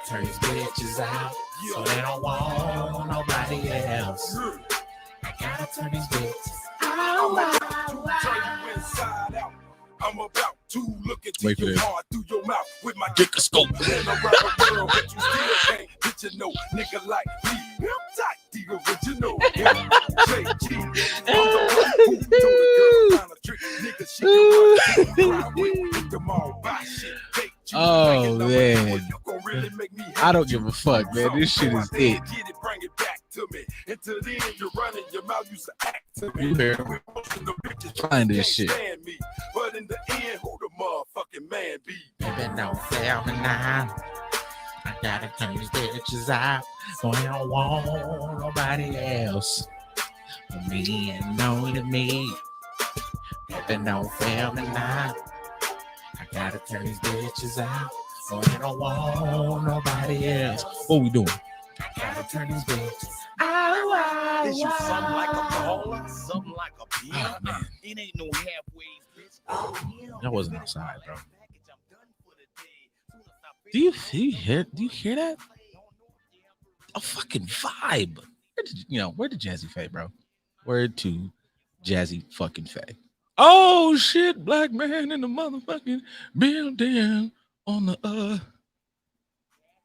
turn these bitches out so they don't want nobody else. I gotta turn these bitches out. I'm about to look into Wait for your this. heart through your mouth with my Discourse. Been around the world, but you still can't get to know nigga like me. Pimp tight, the original. JG. I'm the one who told a girl kind of trick nigga she can run with them all by shit. Oh, man. You gon' really make me I don't give a fuck, man. This shit is it. Get it, bring it back to me. Until then, you're running your mouth, you act to me. You heard him. Find this shit. Me. But in the end, who the motherfucking man be? Baby, don't fail me now. I gotta turn these bitches out so I don't want nobody else. Me and only me. Baby, don't fail me now. I gotta turn these bitches out so I don't want nobody else. What we doing? I gotta turn these bitches out. Is you something like a baller? Something like a beer? Oh, man. It ain't no halfway, bitch. That wasn't outside, bro. Do you hear that? A fucking vibe. Where did Jazzy Faye, bro? Word to Jazzy fucking Faye. Oh shit, black man in the motherfucking building on the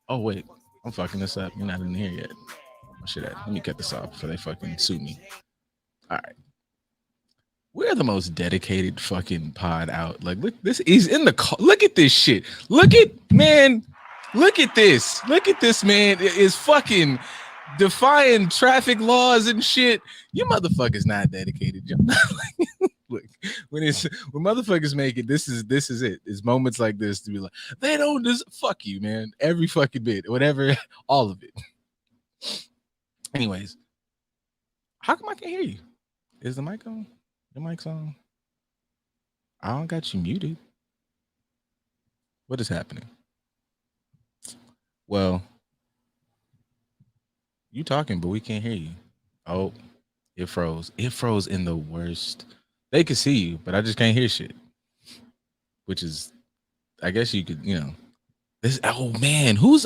Oh wait, I'm fucking this up. You're not in here yet. Oh, shit, let me cut this off before they fucking sue me. All right. We're the most dedicated fucking pod out. Like, look, this is in the car. Look at this shit. Look at this. Look at this, man. It is fucking defying traffic laws and shit. You motherfuckers not dedicated, John. Look, when motherfuckers make it, this is it. It's moments like this to be like, they don't just fuck you, man. Every fucking bit, whatever, all of it. Anyways, how come I can't hear you? Is the mic on? Your mic's on. I don't got you muted. What is happening? Well, you talking, but we can't hear you. Oh, it froze. It froze in the worst. They could see you, but I just can't hear shit. Which is, I guess you could, this. Oh man, who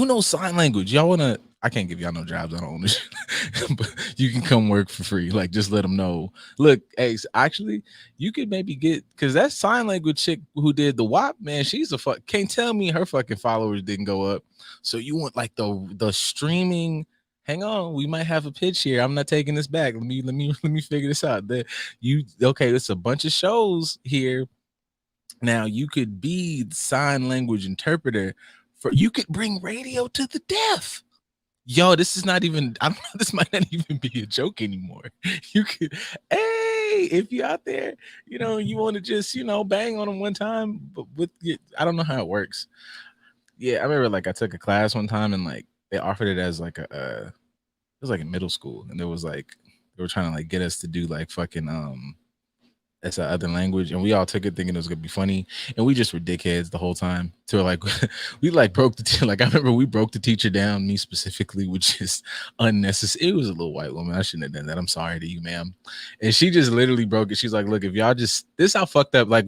knows sign language? Y'all wanna? I can't give y'all no jobs. I don't own this shit. But you can come work for free. Like, just let them know. Look, hey, actually, you could maybe get, because that sign language chick who did the WAP, man, she's a fuck. Can't tell me her fucking followers didn't go up. So you want like the streaming? Hang on, we might have a pitch here. I'm not taking this back. Let me figure this out. It's a bunch of shows here. Now you could be the sign language interpreter you could bring radio to the deaf. Yo, this is not even, I don't know, this might not even be a joke anymore. You could, hey, if you're out there, you want to just, bang on them one time, but I don't know how it works. Yeah, I remember like I took a class one time and like they offered it as like it was like in middle school, and there was like, they were trying to like get us to do like fucking, that's an other language, and we all took it thinking it was gonna be funny, and we just were dickheads the whole time. So like, we like broke the like I remember we broke the teacher down, me specifically, which is unnecessary. It was a little white woman. I shouldn't have done that. I'm sorry to you, ma'am. And she just literally broke it. She's like, look, if y'all just this how fucked up. Like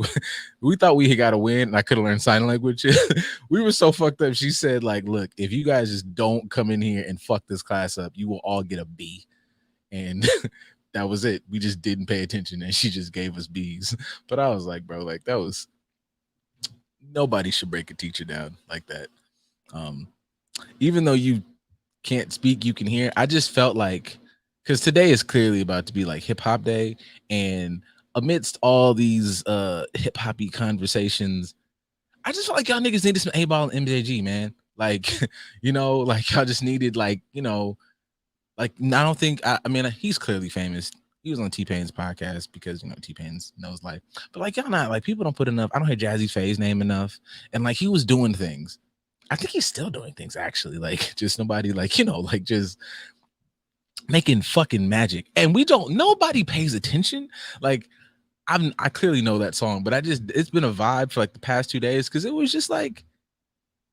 we thought we had got to win, and I could have learned sign language. We were so fucked up. She said, like, look, if you guys just don't come in here and fuck this class up, you will all get a B. And that was it. We just didn't pay attention, and she just gave us B's. But I was like, bro, like that was, nobody should break a teacher down like that. Even though you can't speak, you can hear. I just felt like, because today is clearly about to be like hip hop day, and amidst all these hip hoppy conversations, I just felt like y'all niggas needed some A-ball and MJG, man. Like, like y'all just needed like, like, I don't think, I mean, he's clearly famous. He was on T-Pain's podcast because, T-Pain knows life. But, like, y'all not, like, people don't put enough. I don't hear Jazzy Faye's name enough. And, like, he was doing things. I think he's still doing things, actually. Like, just nobody, like, like, just making fucking magic. And nobody pays attention. Like, I clearly know that song, but it's been a vibe for, like, the past 2 days because it was just, like,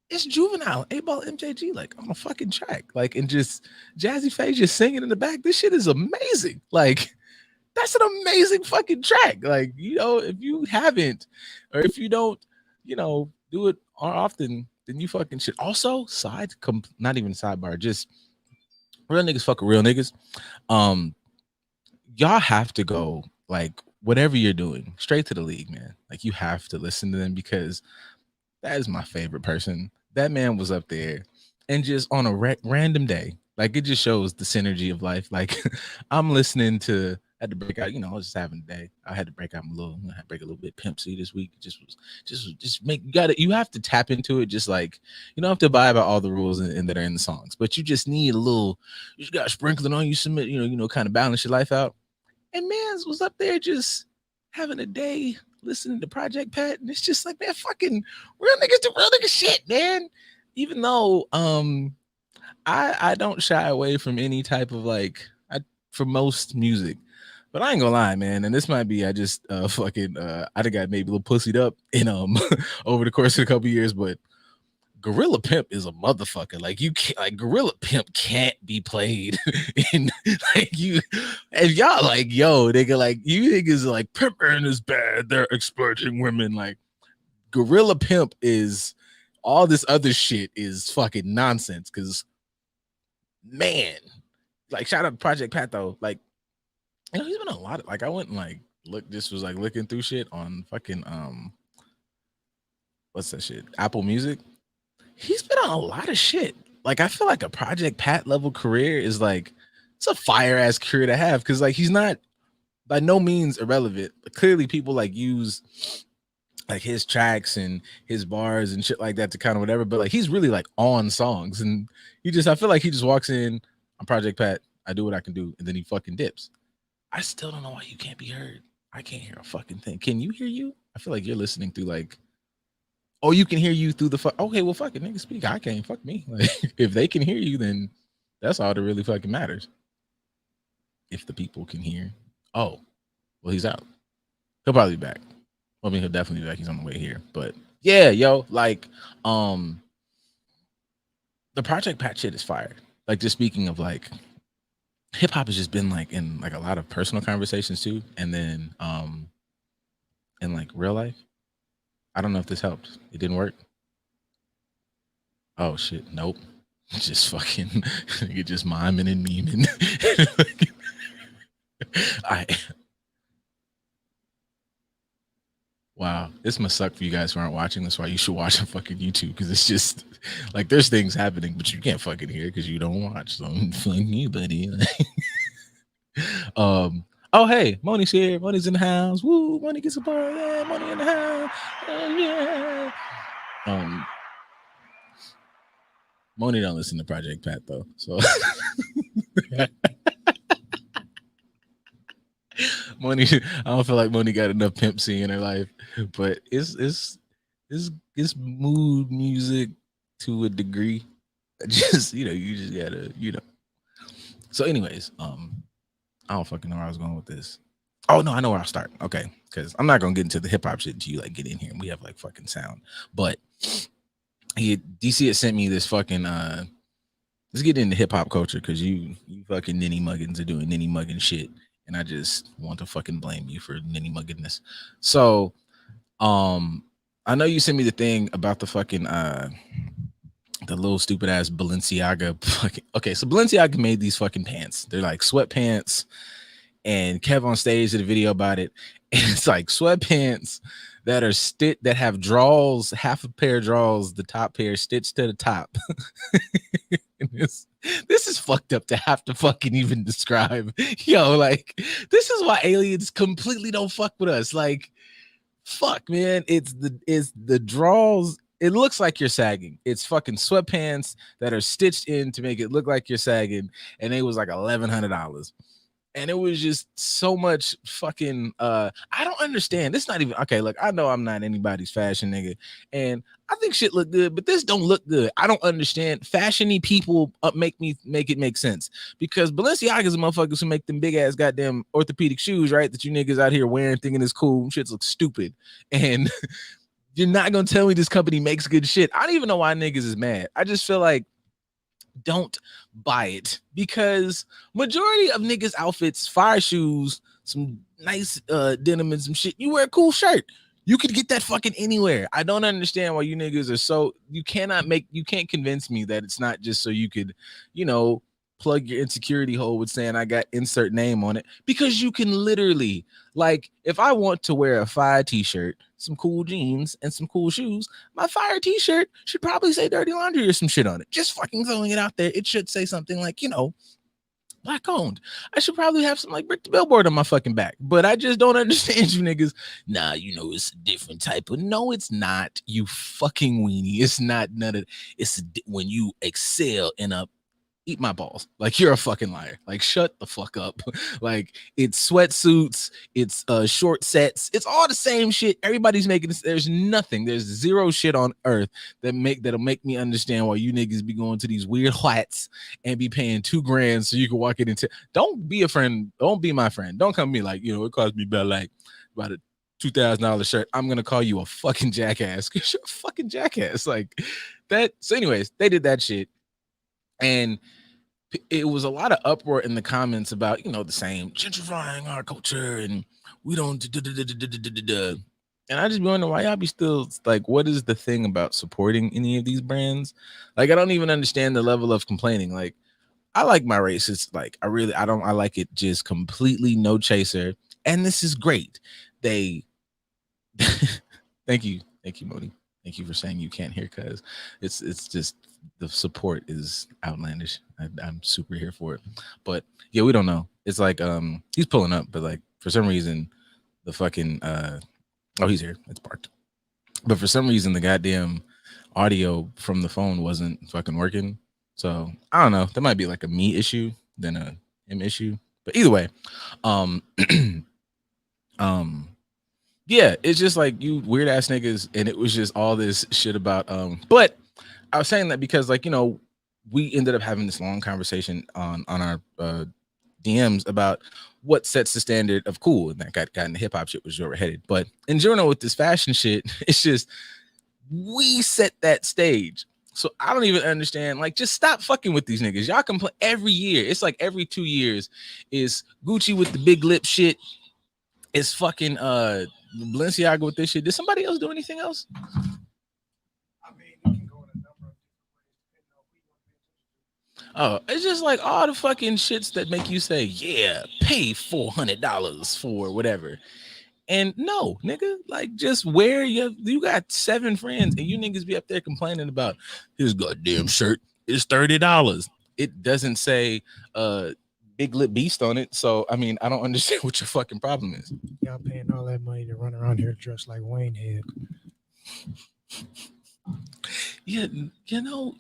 it's Juvenile, A-Ball, MJG, like on a fucking track, like, and just Jazzy Faye just singing in the back. This shit is amazing. Like, that's an amazing fucking track. Like, if you haven't, or if you don't, do it often, then you fucking shit. Also, not even sidebar, just real niggas fuck with real niggas. Um, y'all have to go like whatever you're doing straight to the league, man. Like you have to listen to them because that is my favorite person. That man was up there and just on a random day, like it just shows the synergy of life. Like I'm listening to, I had to break out, I was just having a day. I had to break out I had to break a little bit Pimp C this week. Just make, you have to tap into it. Just like, you don't have to abide by all the rules that are in the songs, but you just need a little, you just got to sprinkle it on you, submit, kind of balance your life out. And Mans was up there just having a day listening to Project Pat, and it's just like, man, fucking real niggas do real nigga shit, man. Even though I don't shy away from any type of for most music, but I ain't gonna lie, man. And this might be I just I got maybe a little pussied up in over the course of a couple years, but Gorilla Pimp is a motherfucker. Like you can't, like Gorilla Pimp can't be played in you. And y'all like, yo, nigga, like you niggas are like pimping is bad. They're exploiting women. Like Gorilla Pimp is all this other shit is fucking nonsense. Cause man, like shout out to Project Pat though. Like, he's been on a lot of I went and looking through shit on fucking what's that shit? Apple Music. He's been on a lot of shit. Like I feel like a Project Pat level career is it's a fire ass career to have because he's not by no means irrelevant. Clearly, people use his tracks and his bars and shit like that to kind of whatever. But he's really on songs, and I feel like he just walks in. I'm Project Pat. I do what I can do, and then he fucking dips. I still don't know why you can't be heard. I can't hear a fucking thing. Can you hear you? I feel like you're listening through oh, you can hear you through the okay, well, fucking nigga speak. I can't. Fuck me. If they can hear you, then that's all that really fucking matters. If the people can hear. Oh, well, he's out. He'll probably be back. I mean, he'll definitely be back. He's on the way here. But yeah, yo, the Project Pat shit is fire. Just speaking of hip hop has just been in a lot of personal conversations too, and then in real life. I don't know if this helped. It didn't work. Oh shit! Nope. Just fucking. You're just miming and memeing. Wow, this must suck for you guys who aren't watching this. Why you should watch on fucking YouTube because it's just there's things happening, but you can't fucking hear because you don't watch. So fuck you, buddy. Oh hey, Moni's here. Moni's in the house. Woo! Moni gets a bar. Yeah, Moni in the house. Yeah. Moni don't listen to Project Pat though, so Moni. I don't feel like Moni got enough Pimp C in her life, but it's mood music to a degree. Just you just gotta So, anyways, I don't fucking know where I was going with this. Oh no, I know where I'll start. Okay, because I'm not gonna get into the hip hop shit until you get in here and we have fucking sound. But DC had sent me this fucking let's get into hip hop culture because you fucking ninny muggins are doing ninny muggin shit, and I just want to fucking blame you for ninny mugginness. So, I know you sent me the thing about the fucking the little stupid ass Balenciaga. Okay, so Balenciaga made these fucking pants. They're sweatpants, and Kev on stage did a video about it. And it's sweatpants that are that have draws, half a pair of draws, the top pair stitched to the top. this is fucked up to have to fucking even describe. Yo, this is why aliens completely don't fuck with us. Fuck, man. It's the draws. It looks like you're sagging. It's fucking sweatpants that are stitched in to make it look like you're sagging. And it was $1,100. And it was just so much fucking I don't understand. This not even okay. Look, I know I'm not anybody's fashion nigga, and I think shit look good, but this don't look good. I don't understand. Fashiony people make it make sense because Balenciaga's motherfuckers who make them big ass goddamn orthopedic shoes, right? That you niggas out here wearing, thinking it's cool. Shits look stupid, and you're not gonna tell me this company makes good shit. I don't even know why niggas is mad. I just feel like don't buy it because majority of niggas outfits, fire shoes, some nice denim and some shit. You wear a cool shirt. You could get that fucking anywhere. I don't understand why you niggas are so, you can't convince me that it's not just so you could, you know, plug your insecurity hole with saying I got insert name on it, because you can literally, like, if I want to wear a fire t-shirt, some cool jeans, and some cool shoes, my fire t-shirt should probably say Dirty Laundry or some shit on it. Just fucking throwing it out there. It should say something like, you know, Black owned. I should probably have some like Brick the Billboard on my fucking back, but I just don't understand you niggas. Nah, you know, it's a different type of, no, it's not, you fucking weenie. It's not none of, when you excel in a, eat my balls. Like, you're a fucking liar. Like, shut the fuck up. Like, it's sweatsuits, it's short sets, it's all the same shit. Everybody's making this. There's zero shit on earth that'll make me understand why you niggas be going to these weird whites and be paying $2,000 so you can walk it into. Don't be a friend. Don't be my friend. Don't come to me like, you know, it cost me about a $2,000 shirt. I'm gonna call you a fucking jackass because you're a fucking jackass. Like that. So, anyways, they did that shit. And it was a lot of uproar in the comments about, you know, the same gentrifying our culture and we don't and I just be wondering why y'all be still like, what is the thing about supporting any of these brands? Like, I don't even understand the level of complaining. Like, I like my race. It's like, I like it just completely no chaser. And this is great. They thank you, Modi. Thank you for saying you can't hear, cuz it's just the support is outlandish. I'm super here for it. But yeah, we don't know. It's like he's pulling up, but like for some reason the fucking oh, he's here. It's parked. But for some reason the goddamn audio from the phone wasn't fucking working. So I don't know. That might be like a me issue than a him issue. But either way, yeah, it's just like you weird ass niggas, and it was just all this shit about but I was saying that because, like, you know, we ended up having this long conversation on our DMs about what sets the standard of cool, and that got into hip hop shit, was where we're headed. But in general with this fashion shit, it's just we set that stage. So I don't even understand. Like, just stop fucking with these niggas. Y'all complain every year. It's like every 2 years is Gucci with the big lip shit. It's fucking Balenciaga with this shit. Did somebody else do anything else? Oh, it's just like all the fucking shits that make you say, yeah, pay $400 for whatever. And no, nigga, like, just wear you got 7 friends and you niggas be up there complaining about his goddamn shirt is $30. It doesn't say Big Lip Beast on it. So I mean, I don't understand what your fucking problem is. Y'all paying all that money to run around here dressed like Wayne Head. Yeah, you know,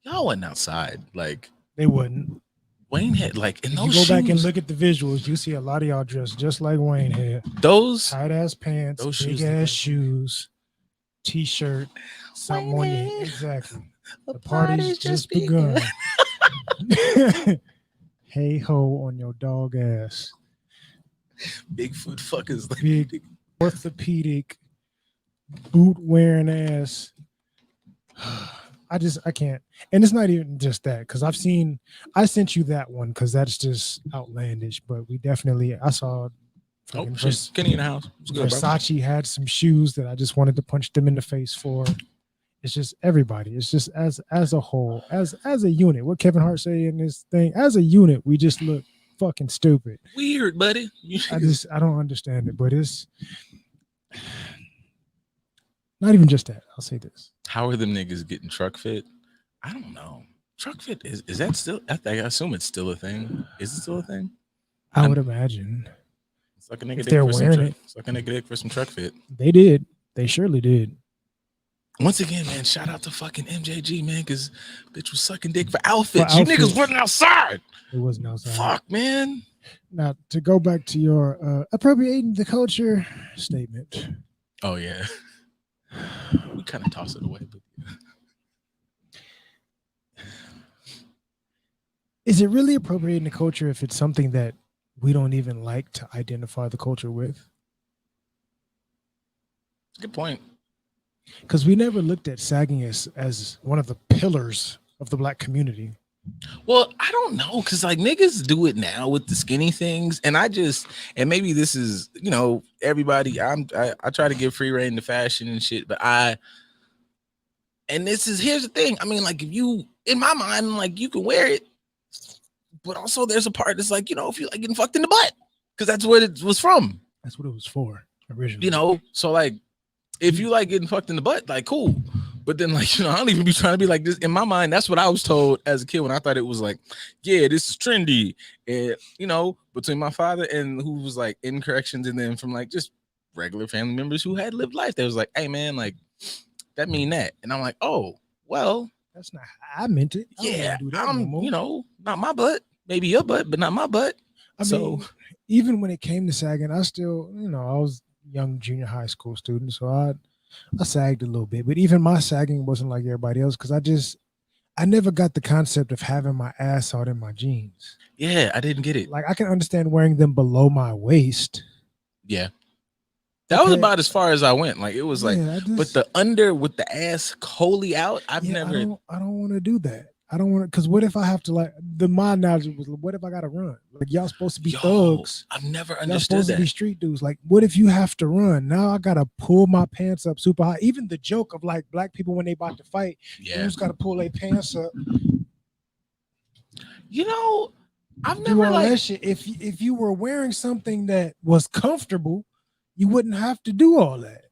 y'all wasn't outside. Like, they wouldn't. Wayne Head, like, in if those you go shoes, back and look at the visuals, you see a lot of y'all dressed just like Wayne Head. Those tight ass pants, those big shoes ass shoes, t-shirt, something on you. Exactly. The party's just begun. Hey ho on your dog ass. Bigfoot fuckers, like, Big orthopedic boot wearing ass. I can't. And it's not even just that, because I sent you that one because that's just outlandish. But I saw Kenny in the house. Versace had some shoes that I just wanted to punch them in the face for. It's just everybody. It's just as a whole, as a unit. What Kevin Hart say in this thing, as a unit, we just look fucking stupid. Weird, buddy. I don't understand it, but it's not even just that. I'll say this. How are them niggas getting truck fit? I don't know. Truck fit is that still? I assume it's still a thing. Is it still a thing? I would imagine. It's like a nigga. They're wearing it. It's like a nigga dick for some truck fit. They did. They surely did. Once again, man, shout out to fucking MJG, man, because bitch was sucking dick for outfits. You niggas wasn't outside. It wasn't outside. Fuck, man. Now, to go back to your appropriating the culture statement. Oh, yeah. We kind of toss it away, but is it really appropriating the culture if it's something that we don't even like to identify the culture with? Good point. Because we never looked at sagging as one of the pillars of the Black community. Well, I don't know, cause like niggas do it now with the skinny things, and and maybe this is everybody. I try to give free reign to fashion and shit, but here's the thing. I mean, like if you in my mind, like you can wear it, but also there's a part that's like if you like getting fucked in the butt, because that's what it was from. That's what it was for originally. So like if you like getting fucked in the butt, like cool. But then like I don't even be trying to be like this. In my mind, that's what I was told as a kid when I thought it was like, yeah, this is trendy. And between my father and who was like in corrections, and then from like just regular family members who had lived life, they was like, hey man, like that mean that. And I'm like, oh, well, that's not how I meant it. I don't yeah, wanna do that no more. not my butt, maybe your butt, but not my butt. I mean, even when it came to sagging, I still, I was a young junior high school student, so I sagged a little bit, but even my sagging wasn't like everybody else because I never got the concept of having my ass out in my jeans. Yeah, I didn't get it. Like I can understand wearing them below my waist. Yeah. That was about as far as I went. Like it was but the under with the ass wholly out, I don't want to do that. I don't want to, because what if I have to my analogy was, what if I gotta run? Like y'all supposed to be thugs. I've never understood y'all supposed that. to be street dudes. Like what if you have to run? Now I gotta pull my pants up super high. Even the joke of like black people when they about to fight, you just gotta pull their pants up. I've never that shit. If you were wearing something that was comfortable, you wouldn't have to do all that.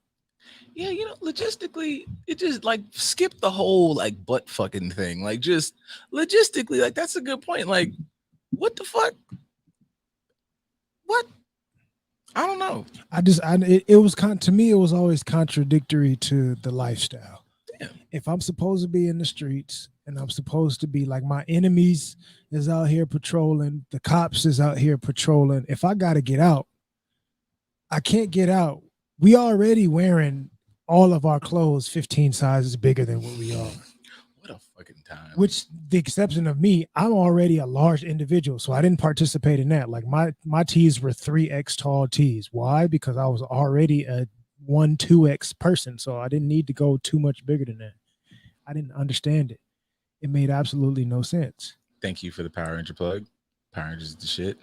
Yeah, logistically, it just like skip the whole like butt fucking thing. Like just logistically, like that's a good point. Like, what the fuck? What? I don't know. It was to me, it was always contradictory to the lifestyle. Damn. If I'm supposed to be in the streets and I'm supposed to be like my enemies is out here patrolling, the cops is out here patrolling. If I gotta get out, I can't get out. We already wearing all of our clothes 15 sizes bigger than what we are. What a fucking time. Which, the exception of me, I'm already a large individual, so I didn't participate in that. Like my tees were 3X tall tees. Why? Because I was already a 2X person, so I didn't need to go too much bigger than that. I didn't understand it. It made absolutely no sense. Thank you for the Power Ranger plug. Power Rangers is the shit.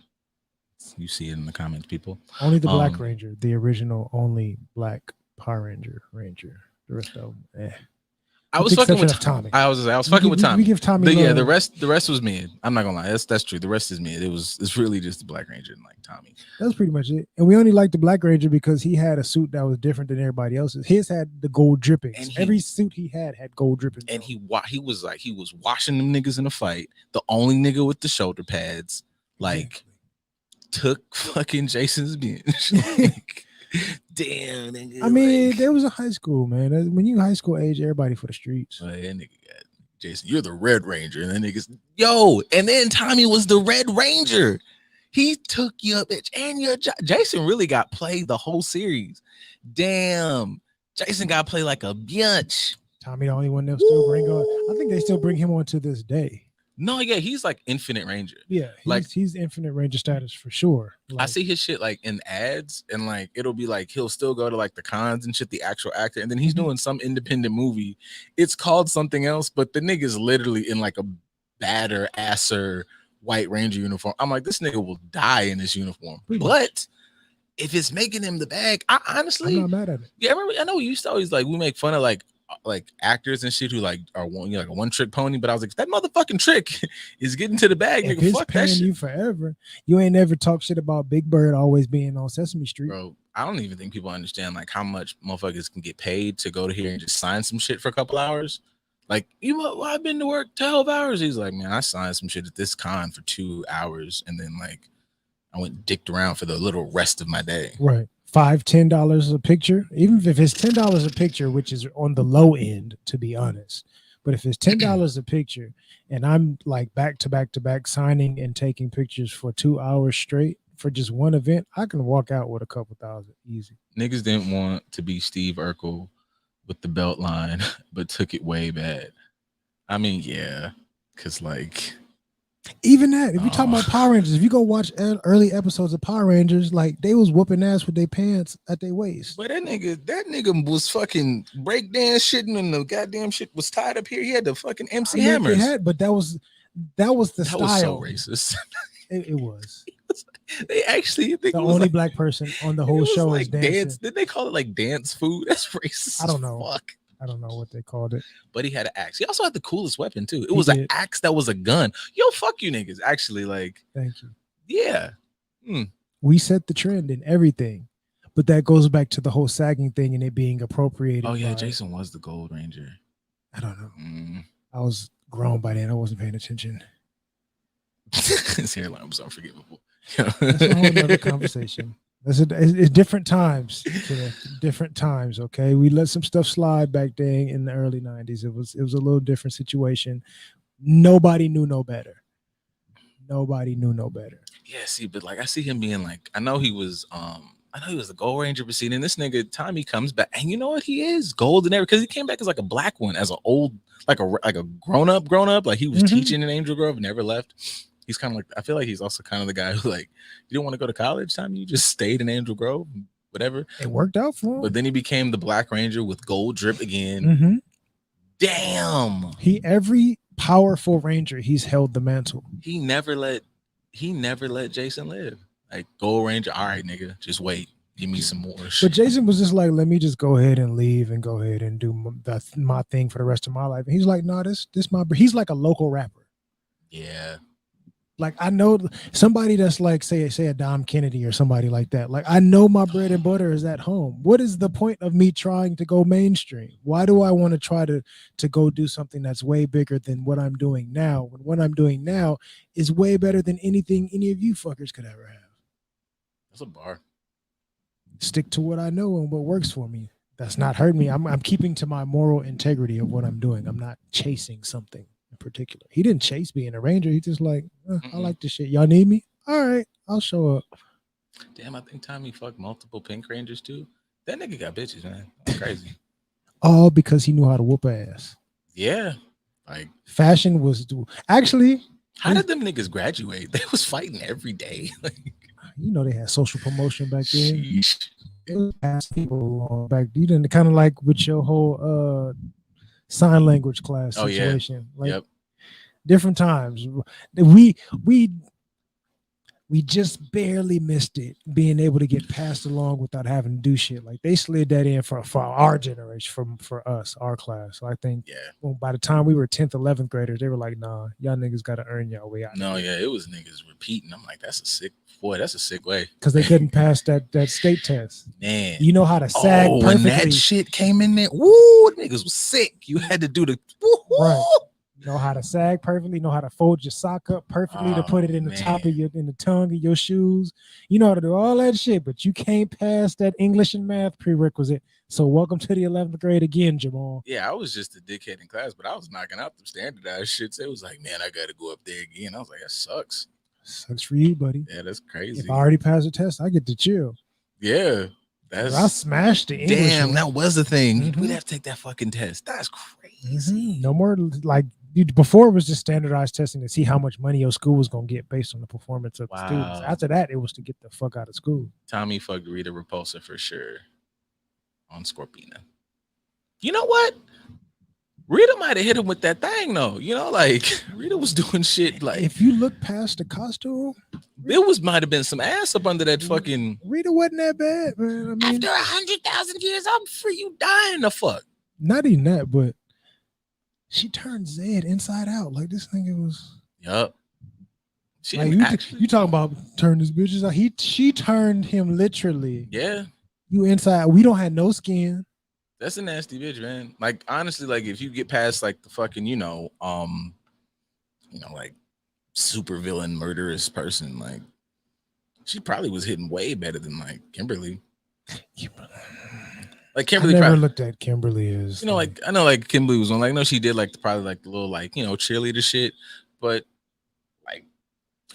You see it in the comments, people. Only the Black Ranger, the original only Black Power Ranger. The rest of them, I was fucking with Tommy. I was fucking with Tommy. We give Tommy. The rest was me. I'm not gonna lie. That's true. The rest is me. It's really just the Black Ranger and like Tommy. That's pretty much it. And we only liked the Black Ranger because he had a suit that was different than everybody else's. His had the gold drippings. Every suit he had gold drippings. And he was washing them niggas in a fight. The only nigga with the shoulder pads, like, took fucking Jason's bench. Like, damn, nigga. I mean, there was a high school, man. When you high school age, everybody for the streets. That nigga got Jason, you're the Red Ranger. And then niggas, and then Tommy was the Red Ranger. He took you up, bitch. And Jason really got played the whole series. Damn. Jason got played like a bitch. Tommy the only one that still bring on. I think they still bring him on to this day. No, yeah, he's like Infinite Ranger. Yeah, he's Infinite Ranger status for sure. Like, I see his shit like in ads, and like it'll be like he'll still go to like the cons and shit, the actual actor, and then he's doing some independent movie. It's called something else, but the nigga's literally in like a badder asser White Ranger uniform. I'm like, this nigga will die in this uniform. But if it's making him the bag, I honestly, I'm not mad at it. Yeah, I know we used to always like we make fun of like actors and shit who like are one, like a one trick pony, but I was like, that motherfucking trick is getting to the bag, if nigga. Fuck that shit. You forever. You ain't never talk shit about Big Bird always being on Sesame Street, bro. I don't even think people understand like how much motherfuckers can get paid to go to here and just sign some shit for a couple hours. Like, I've been to work 12 hours. He's like, man, I signed some shit at this con for 2 hours, and then like I went dicked around for the little rest of my day. Right. $5-10 a picture, even if it's $10 a picture, which is on the low end, to be honest. But if it's $10 a picture and I'm like back to back signing and taking pictures for 2 hours straight for just one event, I can walk out with a couple thousand easy. Niggas didn't want to be Steve Urkel with the belt line, but took it way bad. I mean, yeah, because like even that, if you talk about Power Rangers, if you go watch early episodes of Power Rangers, like they was whooping ass with their pants at their waist. But that nigga was fucking breakdance shitting, and the goddamn shit was tied up here. He had the fucking MC hammers. But that was that was the That style. was so racist. It was They actually think the it was only like, black person on the it whole was show is like dancing. dance. Did they call it like dance food? That's racist. I don't as know. Fuck. I don't know what they called it. But he had an axe. He also had the coolest weapon too. It He was an did. axe that was a gun. Yo, fuck you niggas. Actually, like, Thank you. yeah. We set the trend in everything, but that goes back to the whole sagging thing and it being appropriated. Oh yeah, by- Jason was the Gold Ranger. I don't know. Mm. I was grown by then. I wasn't paying attention. His hairline was unforgivable. That's a whole nother conversation. It's different times. Different times. Okay, we let some stuff slide back then in the early '90s. It was a little different situation. Nobody knew no better. Nobody knew no better. Yeah, see, but like I see him being like, I know he was the Gold Ranger, but see, then this nigga Tommy comes back, and you know what he is? Gold and everything, because he came back as like a black one, as an old, like a grown up, like he was Mhm. teaching in Angel Grove, never left. He's kind of like, I feel like he's also kind of the guy who like, you don't want to go to college, Tommy, you just stayed in Angel Grove, whatever. It worked out for him. But then he became the Black Ranger with gold drip again. Mhm. Damn. Every powerful ranger, he's held the mantle. He never let Jason live. Like, Gold Ranger, all right, nigga, just wait. Give me some more But shit. Jason was just like, let me just go ahead and leave and go ahead and do my thing for the rest of my life. And he's like, no, this he's like a local rapper. Yeah. Like, I know somebody that's like, say a Dom Kennedy or somebody like that. Like, I know my bread and butter is at home. What is the point of me trying to go mainstream? Why do I want to try to go do something that's way bigger than what I'm doing now, when what I'm doing now is way better than anything any of you fuckers could ever have? That's a bar. Stick to what I know and what works for me. That's not hurting me. I'm keeping to my moral integrity of what I'm doing. I'm not chasing something in particular. He didn't chase being a ranger. He just like, I like this shit. Y'all need me? All right, I'll show up. Damn, I think Tommy fucked multiple Pink Rangers too. That nigga got bitches, man. That's crazy. All because he knew how to whoop ass. Yeah. Like, Fashion was actually, how did them niggas graduate? They was fighting every day. Like, you know, they had social promotion back then. sheesh. It was pass people along back. You didn't kind of like with your whole sign language class Oh, yeah. situation. Like, Yep. different times. We just barely missed it, being able to get passed along without having to do shit. Like, they slid that in for our generation, for us, our class. So I think Yeah. by the time we were 10th, 11th graders, they were like, nah, y'all niggas got to earn y'all way out. No, yeah, it was niggas repeating. I'm like, that's a sick way. Because they couldn't pass that state test. Man. You know how to sag when perfectly. that shit came in there, woo, niggas was sick. You had to do the woo. Right. Know how to sag perfectly, know how to fold your sock up perfectly to put it in the top of in the tongue of your shoes. You know how to do all that shit, but you can't pass that English and math prerequisite. So welcome to the 11th grade again, Jamal. Yeah, I was just a dickhead in class, but I was knocking out the standardized shits. It was like, man, I got to go up there again. I was like, that sucks. Sucks for you, buddy. Yeah, that's crazy. If I already passed the test, I get to chill. Yeah. I smashed the English. Damn, that was the thing. Mhm. We'd have to take that fucking test. That's crazy. No more like before, it was just standardized testing to see how much money your school was gonna get based on the performance of the students. After that, it was to get the fuck out of school. Tommy fucked Rita Repulsa for sure on Scorpina. You know what? Rita might have hit him with that thing though. You know, like Rita was doing shit like, if you look past the costume, it might have been some ass up under that fucking. Rita wasn't that bad, man. I mean, after 100,000 years, I'm free. You dying the fuck. Not even that, but she turned Zed inside out. Like, this nigga was. Yup. She Like, you talking about turn this bitch out? She turned him literally. Yeah. You inside. We don't have no skin. That's a nasty bitch, man. Like, honestly, like if you get past like the fucking, like super villain murderous person, like she probably was hitting way better than like Kimberly. Like Kimberly I never probably looked at Kimberly as like I know like Kimberly was on like no, she did like probably like the little like cheerleader shit, but like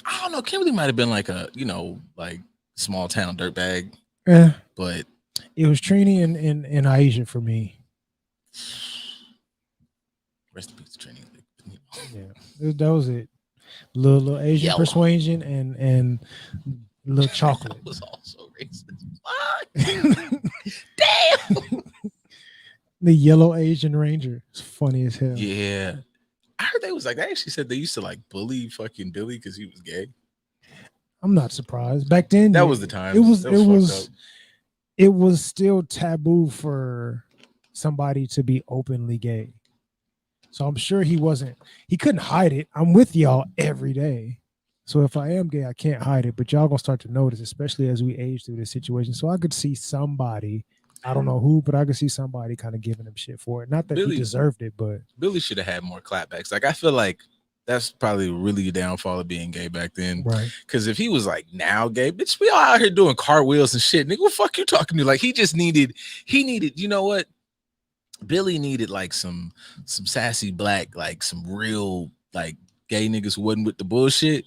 I don't know, Kimberly might have been like a like small town dirtbag, but it was Trini and Aisha for me. Rest in peace, Trini. Yeah, that was it. Little Asian Yellow. persuasion and little chocolate. That was also racist. Damn. The yellow Asian Ranger. It's funny as hell. Yeah. I heard they was like, they actually said they used to like bully fucking Billy because he was gay. I'm not surprised. Back then, That was the time. It was That was fucked up. it was still taboo for somebody to be openly gay. So I'm sure he couldn't hide it. I'm with y'all every day. So if I am gay, I can't hide it. But y'all gonna start to notice, especially as we age through this situation. So I could see somebody, I don't know who, but I could see somebody kind of giving him shit for it. Not that Billy he deserved it, but Billy should have had more clapbacks. Like I feel like that's probably really a downfall of being gay back then. right. Because if he was like now gay, bitch, we all out here doing cartwheels and shit. Nigga, what the fuck you talking to? Like he needed, you know what? Billy needed like some sassy black, like some real like gay niggas who wasn't with the bullshit.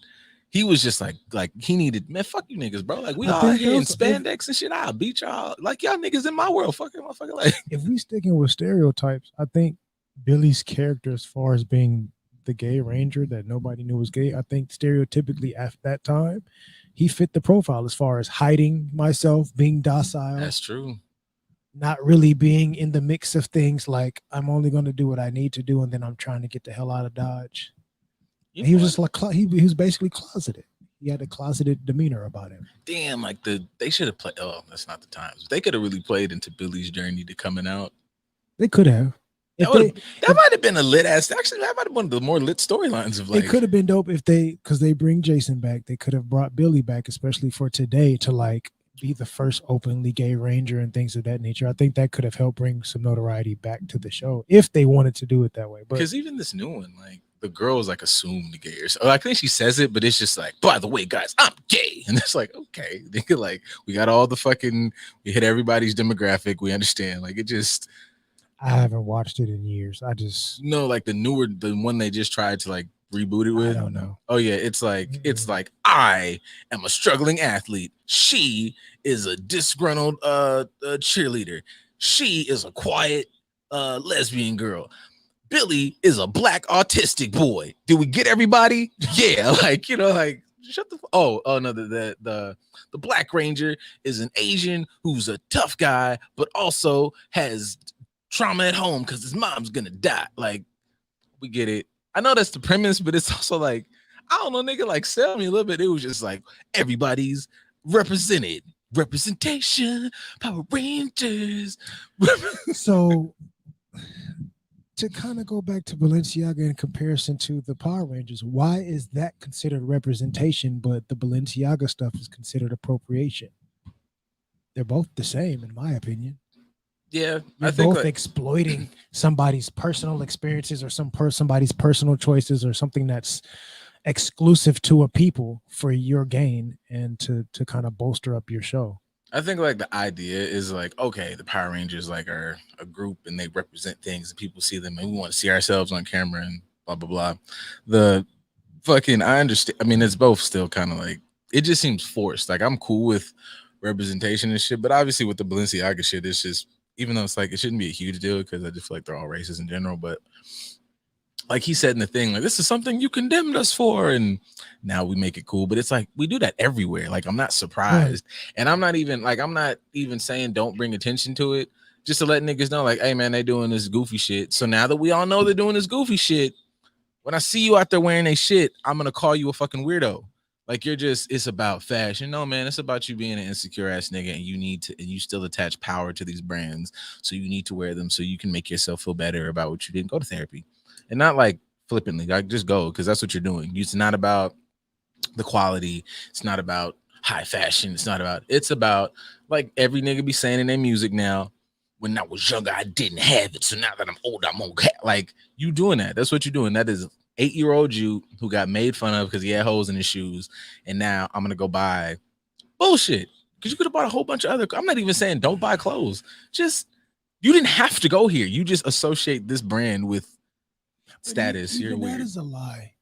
He was just like he needed, man, fuck you niggas, bro. Like we I all think here in that's- spandex and shit. I'll beat y'all. Like y'all niggas in my world. Fucking motherfucker. Like If we sticking with stereotypes, I think Billy's character, as far as being the gay ranger that nobody knew was gay, I think stereotypically at that time, he fit the profile as far as hiding myself, being docile, that's true. not really being in the mix of things. Like I'm only going to do what I need to do, and then I'm trying to get the hell out of Dodge. You He know was what? just like he was basically closeted. He had a closeted demeanor about him. Damn, like they should have played. Oh, that's not the times. They could have really played into Billy's journey to coming out. They could have. If That might have been a lit ass. Actually, that might have been one of the more lit storylines of like. it could have been dope if because they bring Jason back. They could have brought Billy back, especially for today, to like be the first openly gay ranger and things of that nature. I think that could have helped bring some notoriety back to the show if they wanted to do it that way. But Because even this new one, like the girl's like assumed gay or so. I think she says it, but it's just like, by the way, guys, I'm gay. And it's like, okay. They could like, we got all the fucking, we hit everybody's demographic. We understand. Like it just, I haven't watched it in years. I just like the one they just tried to like reboot it with. I don't know. Oh yeah, it's like I am a struggling athlete. She is a disgruntled cheerleader. She is a quiet lesbian girl. Billy is a black autistic boy. Did we get everybody? Yeah, like like shut the oh no, the Black Ranger is an Asian who's a tough guy, but also has trauma at home because his mom's gonna die. Like, we get it. I know that's the premise, but it's also like, I don't know, nigga, like sell me a little bit. It was just like everybody's represented. Representation, Power Rangers. So to kind of go back to Balenciaga in comparison to the Power Rangers, why is that considered representation, but the Balenciaga stuff is considered appropriation? They're both the same, in my opinion. Yeah, You're I think both exploiting somebody's personal experiences or somebody's personal choices or something that's exclusive to a people for your gain and to kind of bolster up your show. I think like the idea is like, okay, the Power Rangers like are a group and they represent things and people see them and we want to see ourselves on camera and blah blah blah. The fucking I understand. I mean, it's both still kind of like it just seems forced. Like I'm cool with representation and shit, but obviously with the Balenciaga shit, it's just even though it's like it shouldn't be a huge deal because I just feel like they're all racist in general, but like he said in the thing, like this is something you condemned us for, and now we make it cool. But it's like we do that everywhere. Like I'm not surprised, and I'm not even saying don't bring attention to it, just to let niggas know, like, hey man, they doing this goofy shit. So now that we all know they're doing this goofy shit, when I see you out there wearing they shit, I'm gonna call you a fucking weirdo. Like it's about fashion. No, man, it's about you being an insecure ass nigga, and you still attach power to these brands, so you need to wear them so you can make yourself feel better about what you didn't go to therapy. And not like flippantly, like just go because that's what you're doing. It's not about the quality. It's not about high fashion. It's about like every nigga be saying in their music now, when I was younger, I didn't have it. So now that I'm older, I'm okay. Like you doing that. That's what you're doing. That is 8-year-old you who got made fun of because he had holes in his shoes. And now I'm going to go buy bullshit. Because you could have bought a whole bunch of other. I'm not even saying don't buy clothes. Just, you didn't have to go here. You just associate this brand with status. You're weird. That is a lie.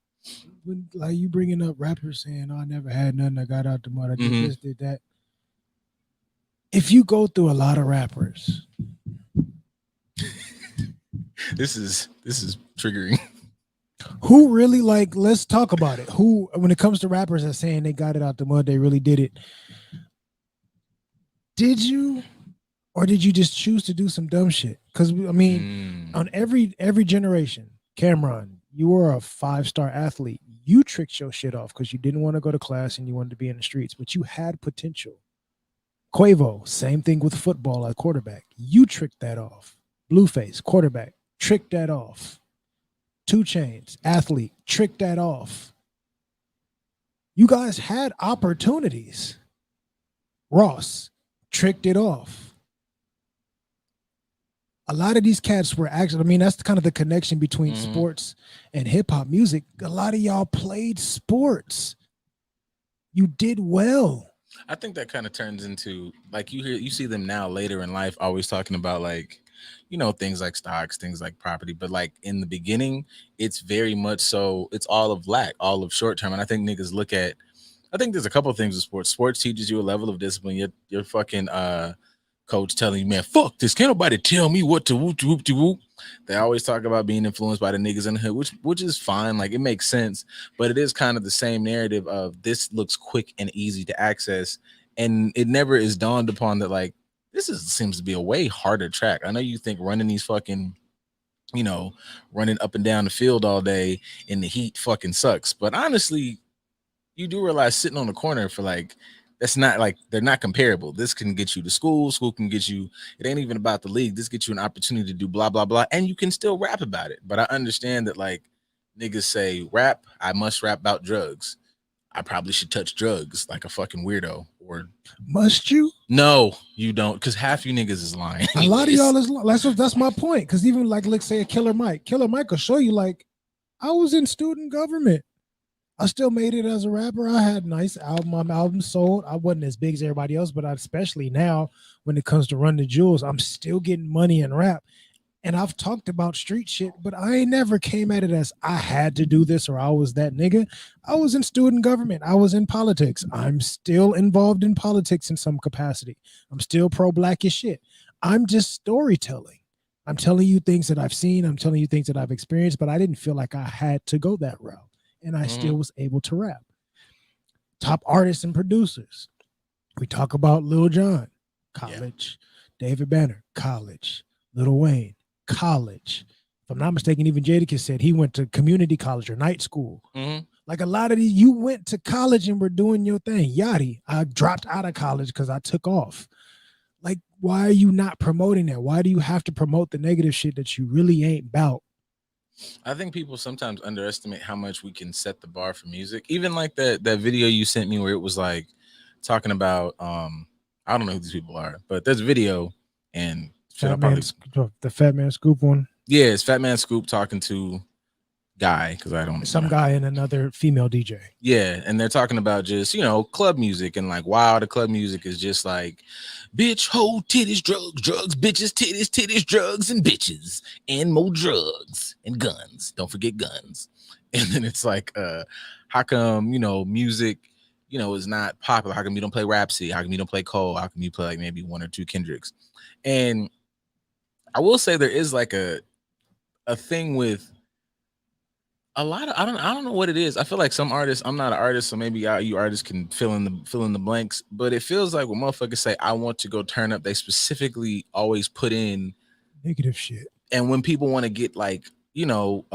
When like you bringing up rappers saying, "Oh, I never had nothing. I got out the mud. I did this, did that." If you go through a lot of rappers, this is triggering. Who really like? Let's talk about it. Who, when it comes to rappers that saying they got it out the mud, they really did it. Did you, or did you just choose to do some dumb shit? Because I mean, on every generation. Cameron, You were a 5-star athlete. You tricked your shit off because you didn't want to go to class and you wanted to be in the streets, but you had potential. Quavo, same thing with football at quarterback. You tricked that off. Blueface, quarterback, tricked that off. 2 Chainz, athlete, tricked that off. You guys had opportunities. Ross tricked it off. A lot of these cats were actually, I mean, that's kind of the connection between sports and hip hop music. A lot of y'all played sports. You did well. I think that kind of turns into like you see them now later in life always talking about like, you know, things like stocks, things like property. But like in the beginning, it's very much so it's all of lack, all of short term. And I think niggas look at, I think there's a couple of things with sports. Sports teaches you a level of discipline. Your fucking coach telling you, man, fuck this. Can't nobody tell me what to whoop to whoop to whoop. They always talk about being influenced by the niggas in the hood, which is fine. Like it makes sense, but it is kind of the same narrative of this looks quick and easy to access. And it never is dawned upon that like seems to be a way harder track. I know you think running these fucking, you know, running up and down the field all day in the heat fucking sucks. But honestly, you do realize sitting on the corner for like, that's not like they're not comparable. This can get you to school. School can get you. It ain't even about the league. This gets you an opportunity to do blah blah blah, and you can still rap about it. But I understand that like niggas say rap. I must rap about drugs. I probably should touch drugs like a fucking weirdo. Or must you? No, you don't, because half you niggas is lying. A lot of y'all is that's my point. Because even like let's say a Killer Mike will show you like I was in student government. I still made it as a rapper. I had nice album. My album sold. I wasn't as big as everybody else, but especially now when it comes to Run the Jewels, I'm still getting money in rap. And I've talked about street shit, but I ain't never came at it as I had to do this or I was that nigga. I was in student government. I was in politics. I'm still involved in politics in some capacity. I'm still pro-black as shit. I'm just storytelling. I'm telling you things that I've seen. I'm telling you things that I've experienced, but I didn't feel like I had to go that route. And I still was able to rap. Top artists and producers. We talk about Lil Jon, college. Yeah. David Banner, college. Lil Wayne, college. If I'm not mistaken, even Jadakiss said he went to community college or night school. Like a lot of these, you went to college and were doing your thing. Yachty, I dropped out of college because I took off. Like, why are you not promoting that? Why do you have to promote the negative shit that you really ain't about? I think people sometimes underestimate how much we can set the bar for music. Even like that video you sent me where it was like talking about I don't know who these people are, but there's a video and the Fat Man Scoop one. Yeah, it's Fat Man Scoop talking to guy because I don't some guy and another female DJ. Yeah, and they're talking about just, you know, club music and like wow, the club music is just like bitch, hoe, titties, drugs, bitches, titties, drugs, and bitches, and more drugs and guns. Don't forget guns. And then it's like, how come, you know, music, you know, is not popular? How come you don't play Rhapsody? How come you don't play Cole? How come you play like maybe 1 or 2 Kendricks? And I will say there is like a thing with a lot of I don't know what it is. I feel like some artists, I'm not an artist, so maybe you artists can fill in the blanks, but it feels like when motherfuckers say I want to go turn up, they specifically always put in negative shit. And when people want to get like, you know,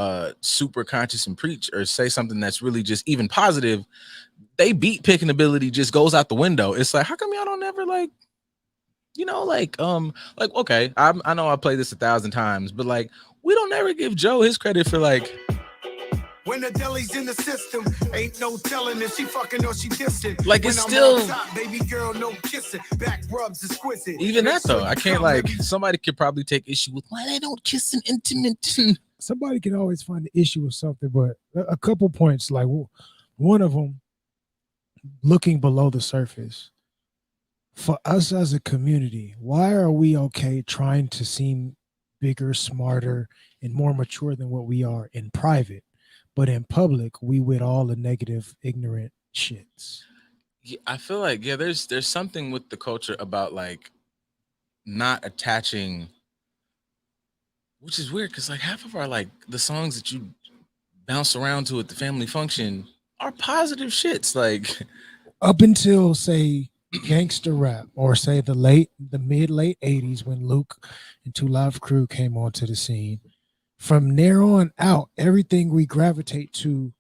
super conscious and preach or say something that's really just even positive, they beat picking ability just goes out the window. It's like, how come y'all don't ever like, you know, like okay, I know I played this 1,000 times, but like we don't ever give Joe his credit for like when the deli's in the system, ain't no telling if she fucking or she distant. Like it's still top, baby girl, no kissing. Back rubs exquisite. Even that though, I can't like somebody could probably take issue with why they don't kiss an intimate. Somebody can always find the issue with something, but a couple points, like one of them, looking below the surface. For us as a community, why are we okay trying to seem bigger, smarter, and more mature than what we are in private? But in public, we with all the negative, ignorant shits. Yeah, I feel like there's something with the culture about like not attaching, which is weird because like half of our like the songs that you bounce around to at the family function are positive shits. Like up until say gangster rap or say the mid late 80s when Luke and Two Live Crew came onto the scene. from there on out, everything we gravitate to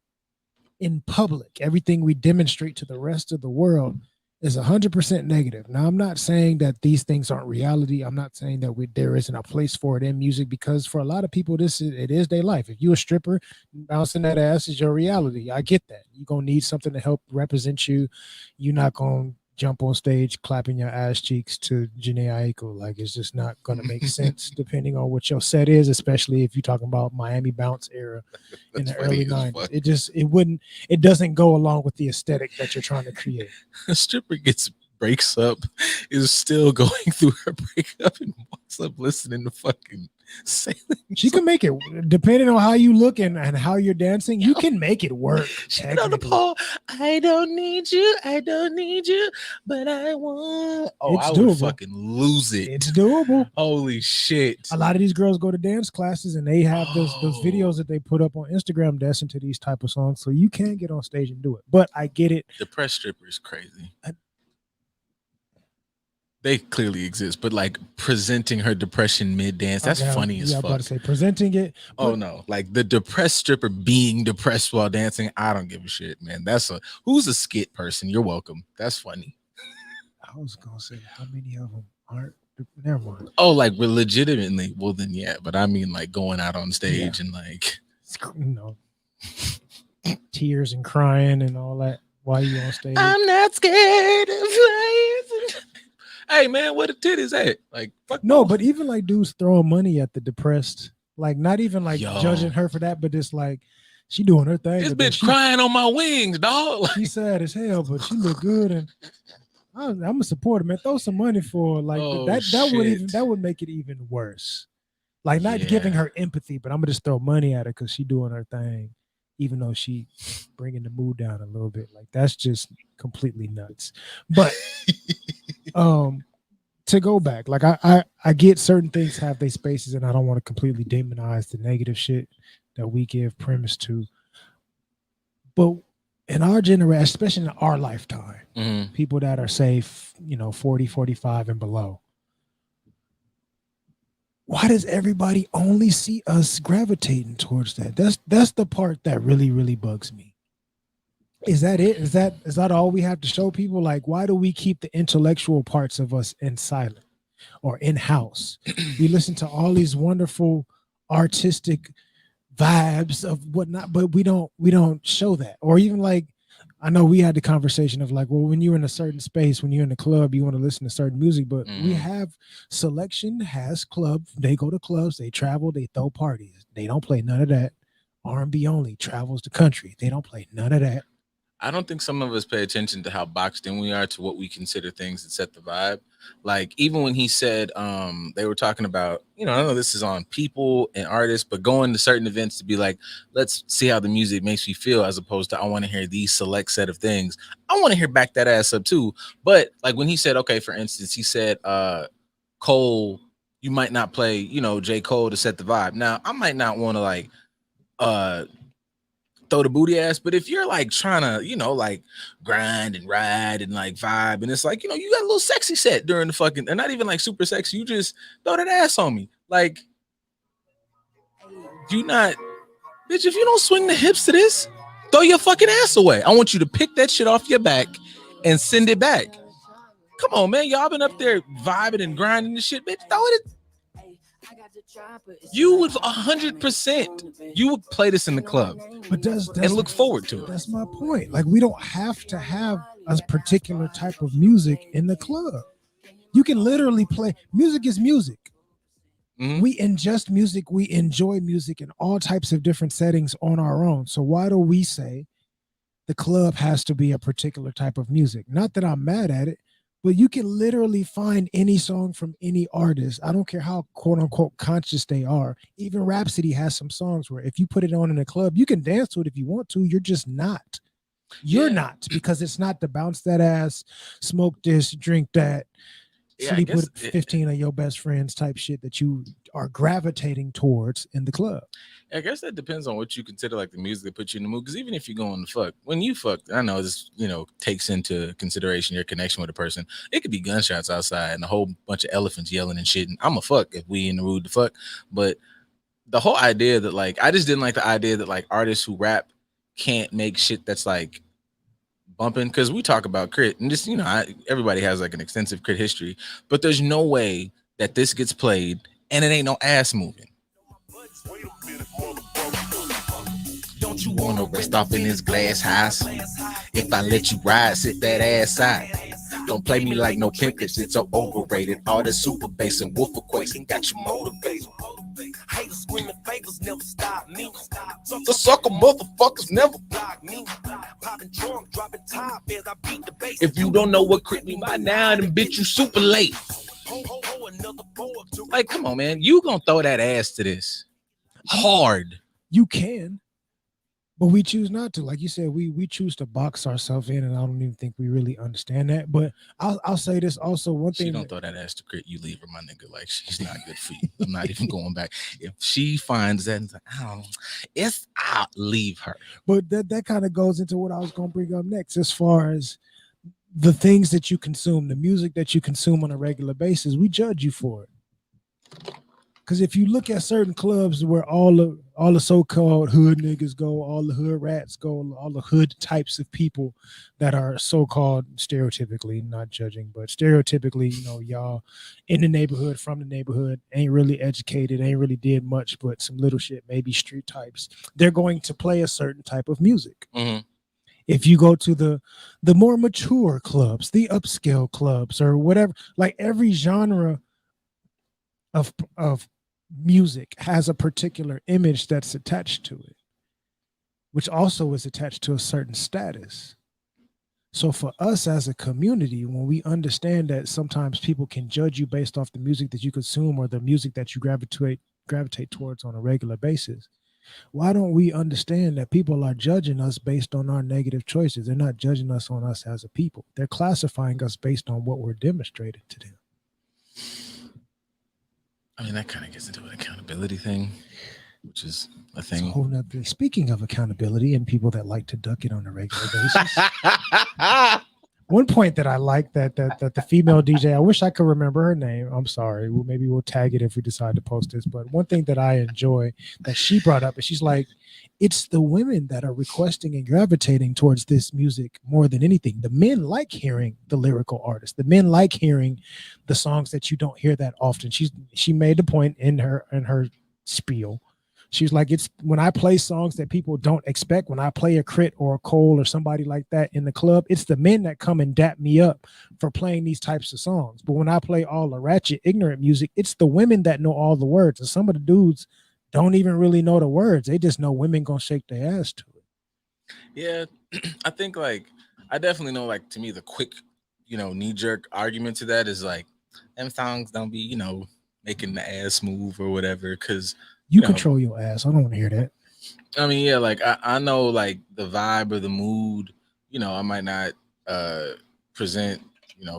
in public, everything we demonstrate to the rest of the world is 100% negative. Now, I'm not saying that these things aren't reality. I'm not saying that there isn't a place for it in music, because for a lot of people, it is their life. If you're a stripper, bouncing that ass is your reality. I get that. You're gonna need something to help represent you. You're not gonna jump on stage clapping your ass cheeks to Janae Aiko. Like, it's just not gonna make sense depending on what your set is, especially if you're talking about Miami Bounce era in That's the funny early as 90s. fuck. It doesn't go along with the aesthetic that you're trying to create. A stripper breaks up, is still going through her breakup and walks up listening to fucking Sailing. She can make it, depending on how you look and how you're dancing. You can make it work. She get on the technically. pole. I don't need you, but I want. Oh, It's I would doable. fucking lose it. It's doable. Holy shit! A lot of these girls go to dance classes and they have those Oh. videos that they put up on Instagram dancing to these type of songs. So you can get on stage and do it. But I get it. Depressed stripper is crazy. They clearly exist, but like presenting her depression mid dance, that's Okay, funny as I'm about fuck. to say presenting it. Oh but no, like the depressed stripper being depressed while dancing. I don't give a shit, man. Who's a skit person? You're welcome. That's funny. I was gonna say how many of them aren't. Never mind. Oh, like we're legitimately. Well, then yeah, but I mean like going out on stage and like You know, tears and crying and all that while you on stage. I'm not scared of flying. Hey man, where the titties at? Like fuck No, off. but even like dudes throwing money at the depressed, like not even like Yo. judging her for that, but just like she doing her thing. This but then bitch crying on my wings, dog. Like, She sad as hell, but she look good, and I'm gonna support her, man. Throw some money for her. Like Oh, that shit. would make it even worse. Like not Yeah. giving her empathy, but I'm gonna just throw money at her because she doing her thing, even though she bringing the mood down a little bit. Like that's just completely nuts. But to go back, like I get certain things have their spaces, and I don't want to completely demonize the negative shit that we give premise to. But in our generation, especially in our lifetime, Mhm. people that are safe, 40, 45 and below, why does everybody only see us gravitating towards that? That's the part that really, really bugs me. Is that it? Is that all we have to show people? Like, why do we keep the intellectual parts of us in silent or in house? We listen to all these wonderful artistic vibes of whatnot, but we don't show that. Or even like, I know we had the conversation of like, well, when you're in a certain space, when you're in a club, you want to listen to certain music, but we have Selection has club. They go to clubs, they travel, they throw parties. They don't play none of that. R&B only travels the country. They don't play none of that. I don't think some of us pay attention to how boxed in we are to what we consider things that set the vibe. Like even when he said they were talking about, I know this is on people and artists, but going to certain events to be like, let's see how the music makes me feel, as opposed to I want to hear these select set of things. I want to hear back that ass up too. But like when he said, okay, for instance, he said Cole, you might not play, J. Cole to set the vibe. Now I might not want to like throw the booty ass, but if you're like trying to, like grind and ride and like vibe, and it's like, you got a little sexy set during the fucking, and not even like super sexy, you just throw that ass on me. Like, bitch, if you don't swing the hips to this, throw your fucking ass away. I want you to pick that shit off your back and send it back. Come on, man. Y'all been up there vibing and grinding the shit, bitch. Throw it. You would 100%. You would play this in the club, But and look forward to it. That's my point. Like we don't have to have a particular type of music in the club. You can literally play. Music is music. Mhm. We ingest music. We enjoy music in all types of different settings on our own. So why do we say the club has to be a particular type of music? Not that I'm mad at it, but you can literally find any song from any artist. I don't care how quote unquote conscious they are. Even Rhapsody has some songs where if you put it on in a club, you can dance to it if you want to. You're just not. You're not, because it's not the bounce that ass, smoke this, drink that, Yeah, I sleep guess with 15 of your best friends type shit that you are gravitating towards in the club. I guess that depends on what you consider like the music that puts you in the mood. Because even if you're going to fuck, when you fuck, I know this, takes into consideration your connection with a person. It could be gunshots outside and a whole bunch of elephants yelling and shit. And I'm a fuck if we in the mood to fuck. But the whole idea that like I just didn't like the idea that like artists who rap can't make shit that's like bumping, because we talk about crit and just everybody has like an extensive crit history, but there's no way that this gets played and it ain't no ass moving. Don't you wanna rest off in this glass house? If I let you ride, sit that ass out. Don't play me like no pimp, cause it's so overrated. All the super bass and woofer quakes and got you motivated. Haters screaming favors never stop me. The sucker motherfuckers never. Block me. Popping trunk, dropping top as I beat the bass. If you don't know what crit me by now, then bitch you super late. Another board to Like, come on, man, you gonna throw that ass to this hard? You can, but we choose not to. Like you said, we choose to box ourselves in, and I don't even think we really understand that. But I'll say this also. One She thing, don't throw that ass to crit, you leave her, my nigga. Like, she's not good for you. I'm not even going back. If she finds that, and like, I'll leave her. but that kind of goes into what I was going to bring up next, as far as the things that you consume, the music that you consume on a regular basis. We judge you for it. Because if you look at certain clubs where all the so-called hood niggas go, all the hood rats go, all the hood types of people that are so-called stereotypically, not judging, but stereotypically, y'all in the neighborhood, from the neighborhood, ain't really educated, ain't really did much, but some little shit, maybe street types. They're going to play a certain type of music. Mm-hmm. If you go to the more mature clubs, the upscale clubs, or whatever, like every genre of music has a particular image that's attached to it, which also is attached to a certain status. So for us as a community, when we understand that sometimes people can judge you based off the music that you consume or the music that you gravitate towards on a regular basis, why don't we understand that people are judging us based on our negative choices? They're not judging us on us as a people. They're classifying us based on what we're demonstrated to them. I mean, that kind of gets into an accountability thing, which is a It's a thing. whole nother. Speaking of accountability and people that like to duck it on a regular basis, one point that I like that the female DJ, I wish I could remember her name. I'm sorry. Maybe we'll tag it if we decide to post this. But one thing that I enjoy that she brought up is she's like, it's the women that are requesting and gravitating towards this music more than anything. The men like hearing the lyrical artists. The men like hearing the songs that you don't hear that often. She made the point in her spiel. She's like, it's when I play songs that people don't expect, when I play a Crit or a Cole or somebody like that in the club, it's the men that come and dap me up for playing these types of songs. But when I play all the ratchet, ignorant music, it's the women that know all the words. And some of the dudes don't even really know the words. They just know women gonna shake their ass to it. Yeah, I think like I definitely know, like, to me the quick, knee-jerk argument to that is like, them songs don't be, making the ass move or whatever, because You control your ass. I don't want to hear that. I mean, yeah, like I know like the vibe or the mood, I might not present,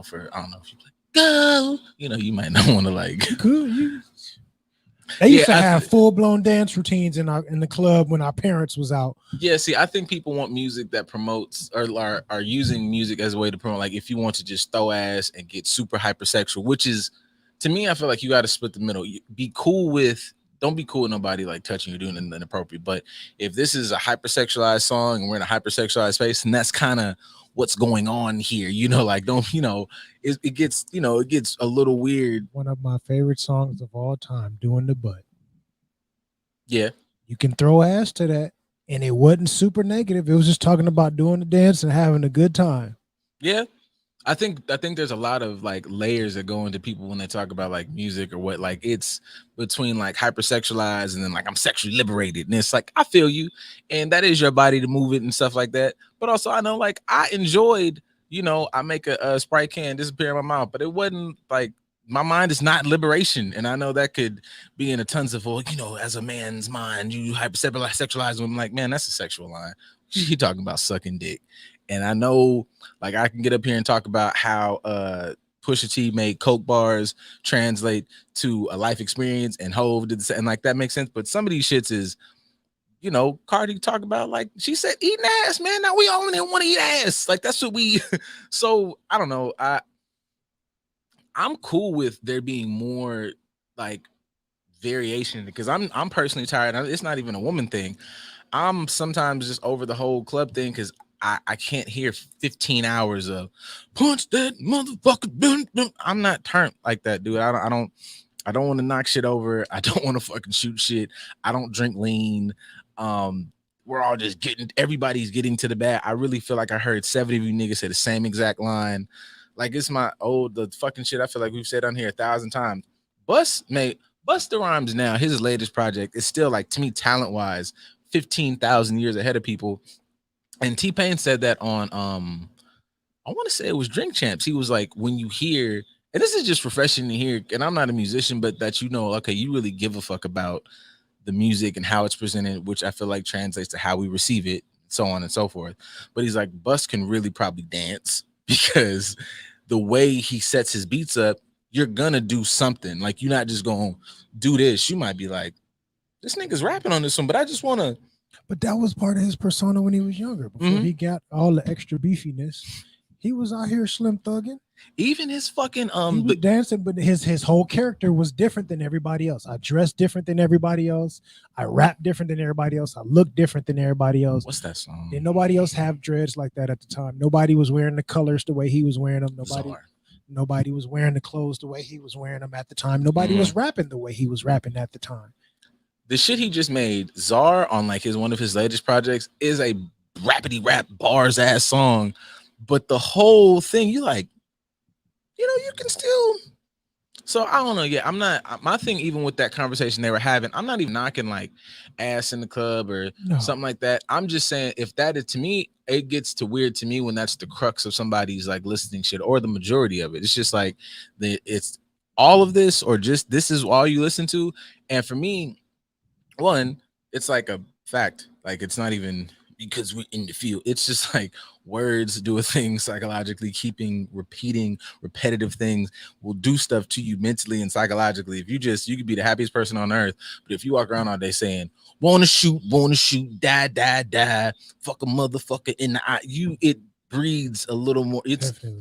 for, I don't know, if you play go, you might not want to like Good. They used to have full-blown dance routines in the club when our parents was out. Yeah, see, I think people want music that promotes or are using music as a way to promote. Like, if you want to just throw ass and get super hypersexual, which is, to me, I feel like you got to split the middle. Don't be cool with nobody like touching you, doing anything inappropriate. But if this is a hypersexualized song and we're in a hypersexualized space, and that's kind of what's going on here, like, don't, it gets, it gets a little weird. One of my favorite songs of all time, Doing the Butt. Yeah. You can throw ass to that, and it wasn't super negative. It was just talking about doing the dance and having a good time. Yeah. I think there's a lot of like layers that go into people when they talk about like music or what, like it's between like hypersexualized and then like I'm sexually liberated. And it's like, I feel you. And that is your body to move it and stuff like that. But also I know like I enjoyed, I make a Sprite can disappear in my mouth, but it wasn't like, my mind is not liberation. And I know that could be in a tons of, as a man's mind, you hypersexualize them. Like, man, that's a sexual line. He talking about sucking dick. And I know, like, I can get up here and talk about how Pusha T made Coke bars translate to a life experience, and Hove did the same, and like that makes sense. But some of these shits is, Cardi talk about, like, she said eating ass, man. Now we only want to eat ass. Like, that's what we. So I don't know. I'm cool with there being more like variation because I'm personally tired. It's not even a woman thing. I'm sometimes just over the whole club thing because I can't hear 15 hours of punch that motherfucker. Dun, dun. I'm not turned like that, dude. I don't want to knock shit over. I don't want to fucking shoot shit. I don't drink lean. We're all just everybody's getting to the bat. I really feel like I heard 70 of you niggas say the same exact line. Like it's the fucking shit I feel like we've said on here 1,000 times. Busta Rhymes now, his latest project is still like, to me, talent-wise, 15,000 years ahead of people. And T-Pain said that on I want to say it was Drink Champs. He was like, when you hear, and this is just refreshing to hear, and I'm not a musician, but that okay, you really give a fuck about the music and how it's presented, which I feel like translates to how we receive it, so on and so forth. But he's like, Bus can really probably dance because the way he sets his beats up, you're gonna do something. Like you're not just gonna do this. You might be like, this nigga's rapping on this one, but I just want to. But that was part of his persona when he was younger. Before he got all the extra beefiness, he was out here slim thugging. Even his fucking he was dancing, but his whole character was different than everybody else. I dressed different than everybody else. I rap different than everybody else. I look different than everybody else. What's that song? Did nobody else have dreads like that at the time? Nobody was wearing the colors the way he was wearing them. Nobody was wearing the clothes the way he was wearing them at the time. Nobody was rapping the way he was rapping at the time. The shit he just made, Czar, on like one of his latest projects, is a rapidy rap bars ass song. But the whole thing, you like, you can still. So I don't know. Yeah, I'm not. My thing, even with that conversation they were having, I'm not even knocking like ass in the club or something like that. I'm just saying, if that is, to me, it gets to weird to me when that's the crux of somebody's like listening shit, or the majority of it. It's just like it's all of this, or just this is all you listen to. And for me, one, it's like a fact. Like it's not even because we're in the field. It's just like words do a thing psychologically. Repeating repetitive things will do stuff to you mentally and psychologically. If you could be the happiest person on earth, but if you walk around all day saying wanna shoot, die, fuck a motherfucker in the eye, it breeds a little more.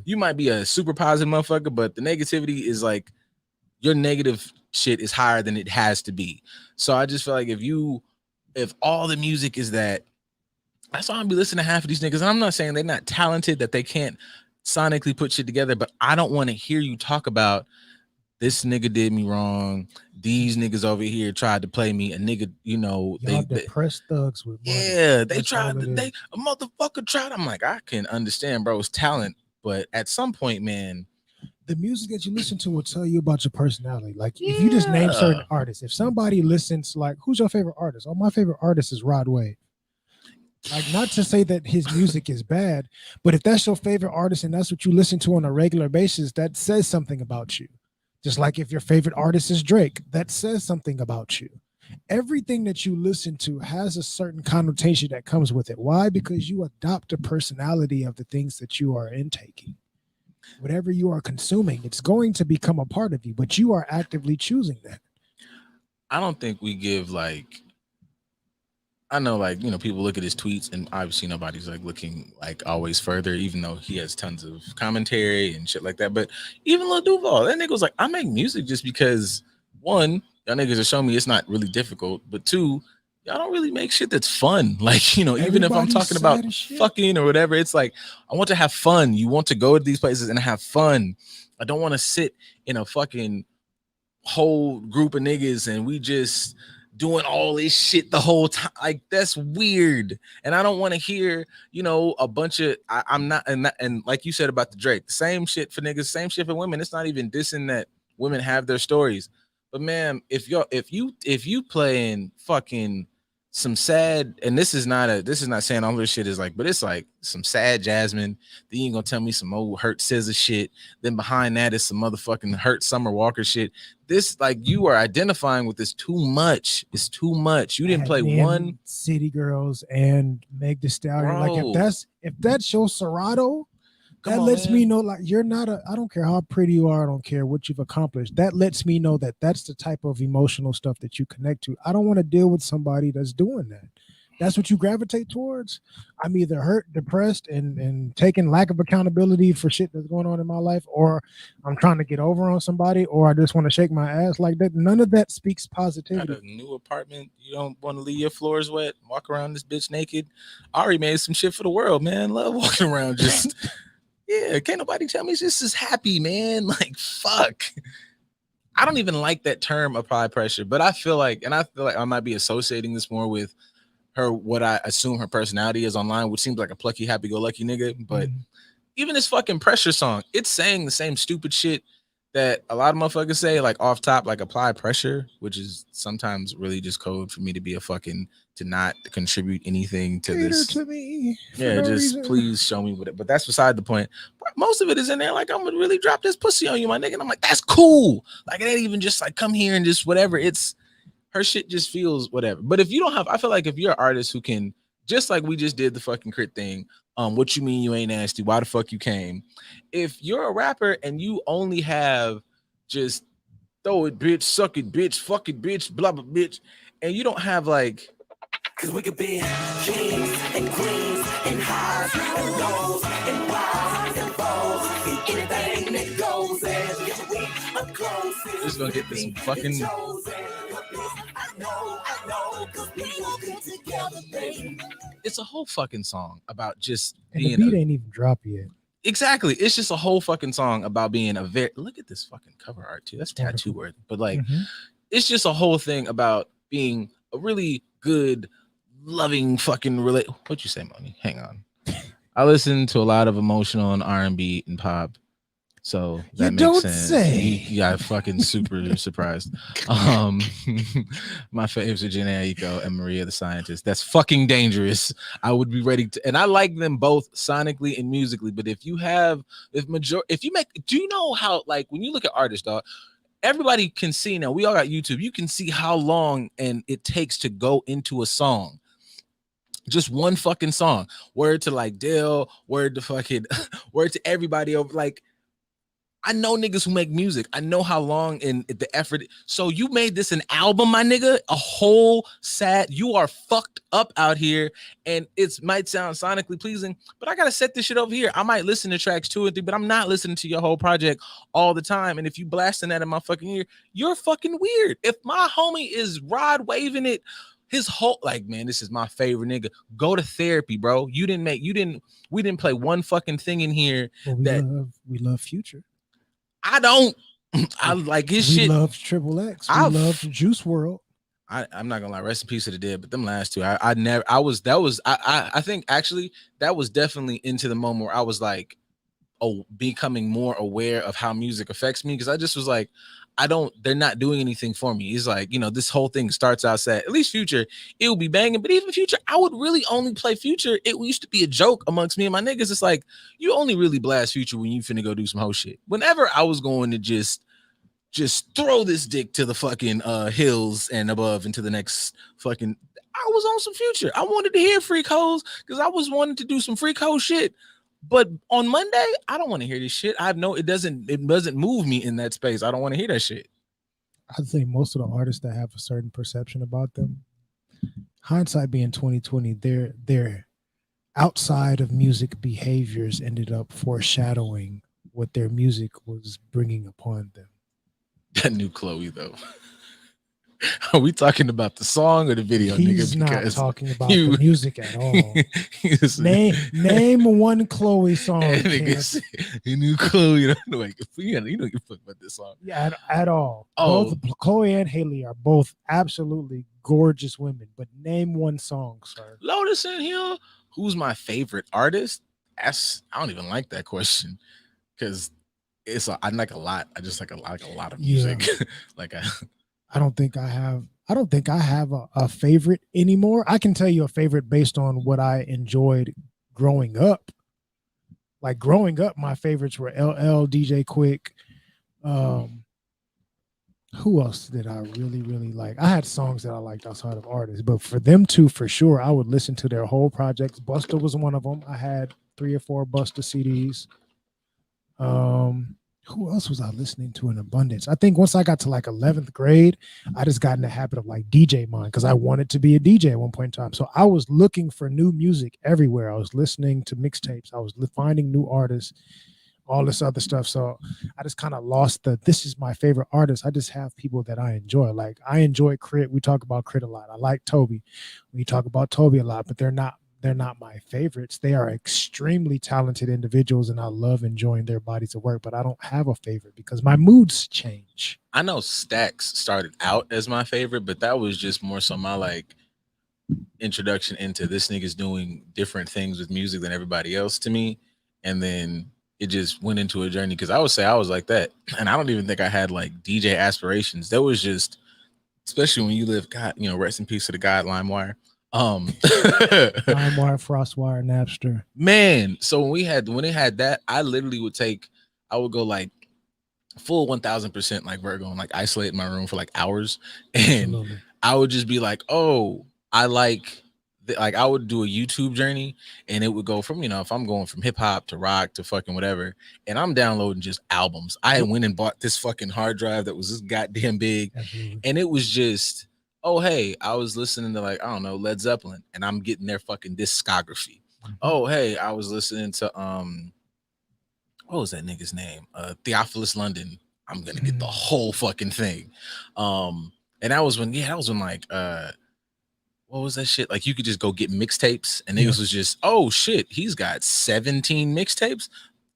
You might be a super positive motherfucker, but the negativity is like, your negative shit is higher than it has to be. So I just feel like if all the music is that, that's why I'll be listening to half of these niggas. And I'm not saying they're not talented, that they can't sonically put shit together, but I don't want to hear you talk about this nigga did me wrong. These niggas over here tried to play me. A nigga, they depressed thugs with money. Yeah, they a motherfucker tried. I'm like, I can understand, bro, it's talent, but at some point, man, the music that you listen to will tell you about your personality. Like if you just name certain artists, if somebody listens, like, who's your favorite artist? Oh, my favorite artist is Rod Wave. Like, not to say that his music is bad, but if that's your favorite artist and that's what you listen to on a regular basis, that says something about you. Just like if your favorite artist is Drake, that says something about you. Everything that you listen to has a certain connotation that comes with it. Why? Because you adopt the personality of the things that you are intaking. Whatever you are consuming, it's going to become a part of you, but you are actively choosing that. I don't think we give I know, people look at his tweets, and obviously nobody's looking always further, even though he has tons of commentary and shit like that. But even Lil Duval, that nigga was like, I make music just because, one, y'all niggas are showing me it's not really difficult, but two, y'all don't really make shit that's fun. Even if I'm talking about fucking or whatever, it's like, I want to have fun. You want to go to these places and have fun. I don't want to sit in a fucking whole group of niggas and we just doing all this shit the whole time. Like, that's weird. And I don't want to hear, a bunch of, I'm not, and like you said about the Drake, same shit for niggas, same shit for women. It's not even dissing that women have their stories. But man, if you playing fucking some sad, and this is not saying all this shit is but it's like some sad Jasmine, then you gonna tell me some old Hurt Scissor shit, then behind that is some motherfucking Hurt Summer Walker shit. This, you are identifying with this too much. It's too much. You didn't play one City Girls and Meg Thee Stallion. Bro. If that's your Serato, that lets me know you're not I don't care how pretty you are, I don't care what you've accomplished. That lets me know that that's the type of emotional stuff that you connect to. I don't want to deal with somebody that's doing that. that's what you gravitate towards. I'm either hurt, depressed, and taking lack of accountability for shit that's going on in my life, or I'm trying to get over on somebody, or I just want to shake my ass like that. None of that speaks Got positivity. a new apartment. You don't want to leave your floors wet. Walk around this bitch naked. Ari made some shit for the world, man. Love walking around just yeah. Can't nobody tell me it's just as happy, man. Like fuck. I don't even like that term apply pressure, but I feel like I might be associating this more with her, what I assume her personality is online, which seems like a plucky, happy-go-lucky nigga. But even this fucking pressure song, it's saying the same stupid shit that a lot of motherfuckers say, like off top, like apply pressure, which is sometimes really just code for me to be a fucking to not contribute anything to Cater this. to me. For Yeah, no just reason. please show me what it. But that's beside the point. Most of it is in there. Like I'm gonna really drop this pussy on you, my nigga. And I'm like, that's cool. Like it ain't even just like come here and just whatever. It's her shit just feels whatever. But if you don't have, I feel like if you're an artist who can, just like we just did the fucking crit thing, what you mean you ain't nasty? Why the fuck you came? If you're a rapper and you only have just throw it, bitch, suck it, bitch, fuck it, bitch, blah blah bitch, and you don't have like Cause we could be kings and queens and highs and lows and wives and foes and anything that goes and we are close. this is gonna get this fucking I know, cause we will be together, baby. it's a whole fucking song about just And the being beat ain't even dropped yet. exactly. It's just a whole fucking song about being a very look at this fucking cover art too. That's tattoo worthy. But like it's just a whole thing about being a really good, loving fucking what you say, Moni? Hang on. I listen to a lot of emotional and R&B and pop. So that You makes don't sense. say. You got fucking super surprised. My favorites are Janae Eiko and Maria the Scientist. That's fucking dangerous. I would be ready to, and I like them both sonically and musically. But if you make, do you know how like when you look at artists, dog? Everybody can see now. We all got YouTube. You can see how long and it takes to go into a song. Just one fucking song. Word to like Dale. Word to fucking. Word to everybody over like. I know niggas who make music. I know how long and the effort. So you made this an album, my nigga, a whole sad. You are fucked up out here, and it might sound sonically pleasing, but I gotta set this shit over here. I might listen to tracks 2 and 3, but I'm not listening to your whole project all the time. And if you blasting that in my fucking ear, you're fucking weird. If my homie is rod waving it, his whole like, man, this is my favorite nigga. Go to therapy, bro. We didn't play one fucking thing in here. Well, we love Future. I don't. I like his shit. We loved Triple X. We loved Juice World. I'm not gonna lie. Rest in peace to the dead. But them last two, I think actually that was definitely into the moment where I was like, becoming more aware of how music affects me because I just was like, they're not doing anything for me. It's like, this whole thing starts out sad. At least Future, it will be banging. But even Future, I would really only play Future. It used to be a joke amongst me and my niggas. It's like, you only really blast Future when you finna go do some whole shit. Whenever I was going to just throw this dick to the fucking hills and above into the next fucking, I was on some Future. I wanted to hear Freak Hoes because I was wanting to do some Freak Hoe shit. But on Monday, I don't want to hear this shit. It doesn't move me in that space. I don't want to hear that shit. I'd say most of the artists that have a certain perception about them, hindsight being 2020, their outside of music behaviors ended up foreshadowing what their music was bringing upon them. That new Chloe though. Are we talking about the song or the video? He's nigga? not talking about the music at all. Name one Chloe song. You knew Chloe. You know you fuck about this song. Yeah, at all. Oh. Both Chloe and Haley are both absolutely gorgeous women. But name one song, sir. Lotus in here. Who's my favorite artist? I don't even like that question because I like a lot. I just like a lot of music. Yeah. I don't think I have a favorite anymore. I can tell you a favorite based on what I enjoyed growing up. Like growing up, my favorites were LL, DJ Quick. Who else did I really, really like? I had songs that I liked outside of artists, but for them two, for sure, I would listen to their whole projects. Busta was one of them. I had 3 or 4 Busta CDs. who else was I listening to in abundance? I think once I got to like 11th grade, I just got in the habit of like DJ mine because I wanted to be a DJ at one point in time. So I was looking for new music everywhere. I was listening to mixtapes. I was finding new artists, all this other stuff. So I just kind of lost this is my favorite artist. I just have people that I enjoy. Like I enjoy Crit. We talk about Crit a lot. I like Toby. We talk about Toby a lot, but they're not my favorites. They are extremely talented individuals and I love enjoying their bodies of work, but I don't have a favorite because my moods change. I know Stacks started out as my favorite, but that was just more so my like introduction into this nigga's doing different things with music than everybody else to me. And then it just went into a journey because I would say I was like that. And I don't even think I had like DJ aspirations. That was just, especially when you live, God, you know, rest in peace to the God LimeWire. LimeWire, FrostWire, Napster. Man, so when they had that, I literally I would go like full 1000% like Virgo and like isolate in my room for like hours, and Absolutely. I would just be like, oh, I like I would do a YouTube journey, and it would go from, you know, if I'm going from hip hop to rock to fucking whatever, and I'm downloading just albums. I went and bought this fucking hard drive that was this goddamn big, Absolutely. and it was just, oh, hey, I was listening to like, I don't know, Led Zeppelin, and I'm getting their fucking discography. Oh, hey, I was listening to what was that nigga's name? Theophilus London. I'm gonna get the whole fucking thing. And that was when like what was that shit? Like you could just go get mixtapes, and niggas was just, oh shit, he's got 17 mixtapes.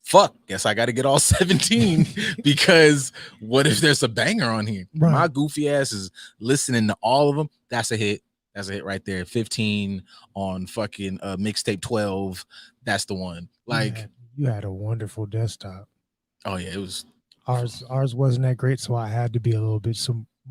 Fuck, guess I got to get all 17 because what if there's a banger on here? Right. My goofy ass is listening to all of them. That's a hit. That's a hit right there. 15 on fucking mixtape 12. That's the one. Like you had a wonderful desktop. Oh yeah, it was. Ours wasn't that great, so I had to be a little bit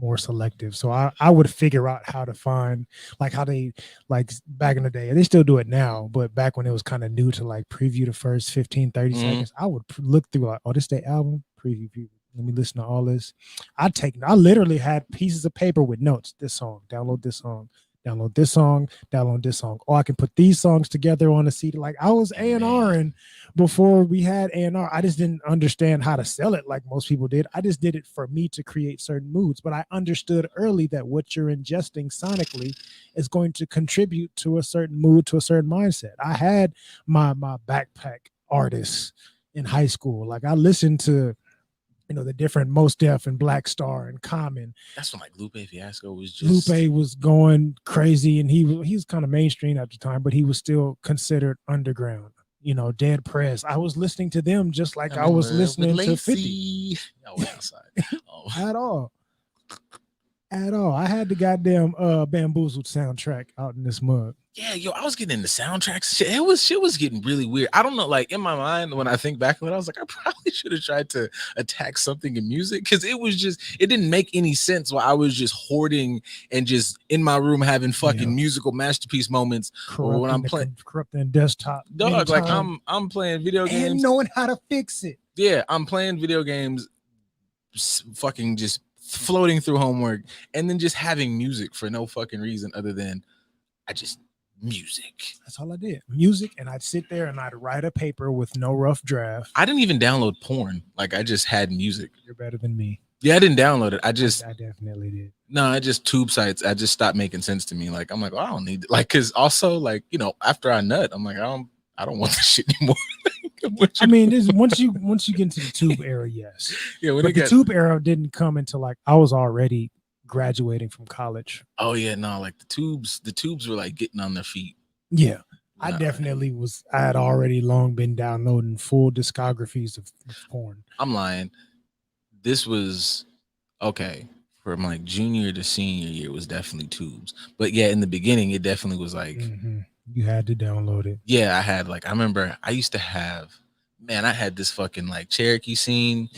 more selective. So I would figure out how to find like how they like back in the day, and they still do it now, but back when it was kind of new to like preview the first 15 30 seconds, I would look through like, oh, this their album preview, let me listen to all this. I literally had pieces of paper with notes. This song, download this song, download this song, download this song. Or I can put these songs together on a CD. Like I was A&Ring before we had A&R. I just didn't understand how to sell it like most people did. I just did it for me to create certain moods. But I understood early that what you're ingesting sonically is going to contribute to a certain mood, to a certain mindset. I had my backpack artists in high school. Like I listened to, you know, the different Mos Def and Black Star and Common. That's when like Lupe Fiasco was just. Lupe was going crazy, and he was kind of mainstream at the time, but he was still considered underground. You know, Dead Press. I was listening to them just like I was listening to 50. I went outside. At all. I had the goddamn Bamboozled soundtrack out in this mug. Yeah, yo, I was getting into soundtracks. Shit was getting really weird. I don't know, like in my mind, when I think back on it, I was like, I probably should have tried to attack something in music because it didn't make any sense while I was just hoarding and just in my room having fucking musical masterpiece moments. Or when I'm playing corrupting desktop. Dog, like I'm playing video games and knowing how to fix it. Yeah, I'm playing video games, fucking just floating through homework, and then just having music for no fucking reason other than music. That's all I did. Music, and I'd sit there and I'd write a paper with no rough draft. I didn't even download porn. Like I just had music. You're better than me. Yeah, I didn't download it. I definitely did. No, I just tube sites. I just stopped making sense to me. Like I'm like, oh, I don't need it. Like because also like, you know, after I nut, I'm like, I don't want this shit anymore. I mean, once you get into the tube era, yes. Yeah, but the tube era didn't come until like I was already graduating from college. Oh yeah, no, like the tubes were like getting on their feet. Yeah, I definitely was. I had already long been downloading full discographies of porn. I'm lying. This was okay from like junior to senior year was definitely tubes, but yeah, in the beginning it definitely was like you had to download it. Yeah, I had like I remember I used to have I had this fucking like Cherokee scene,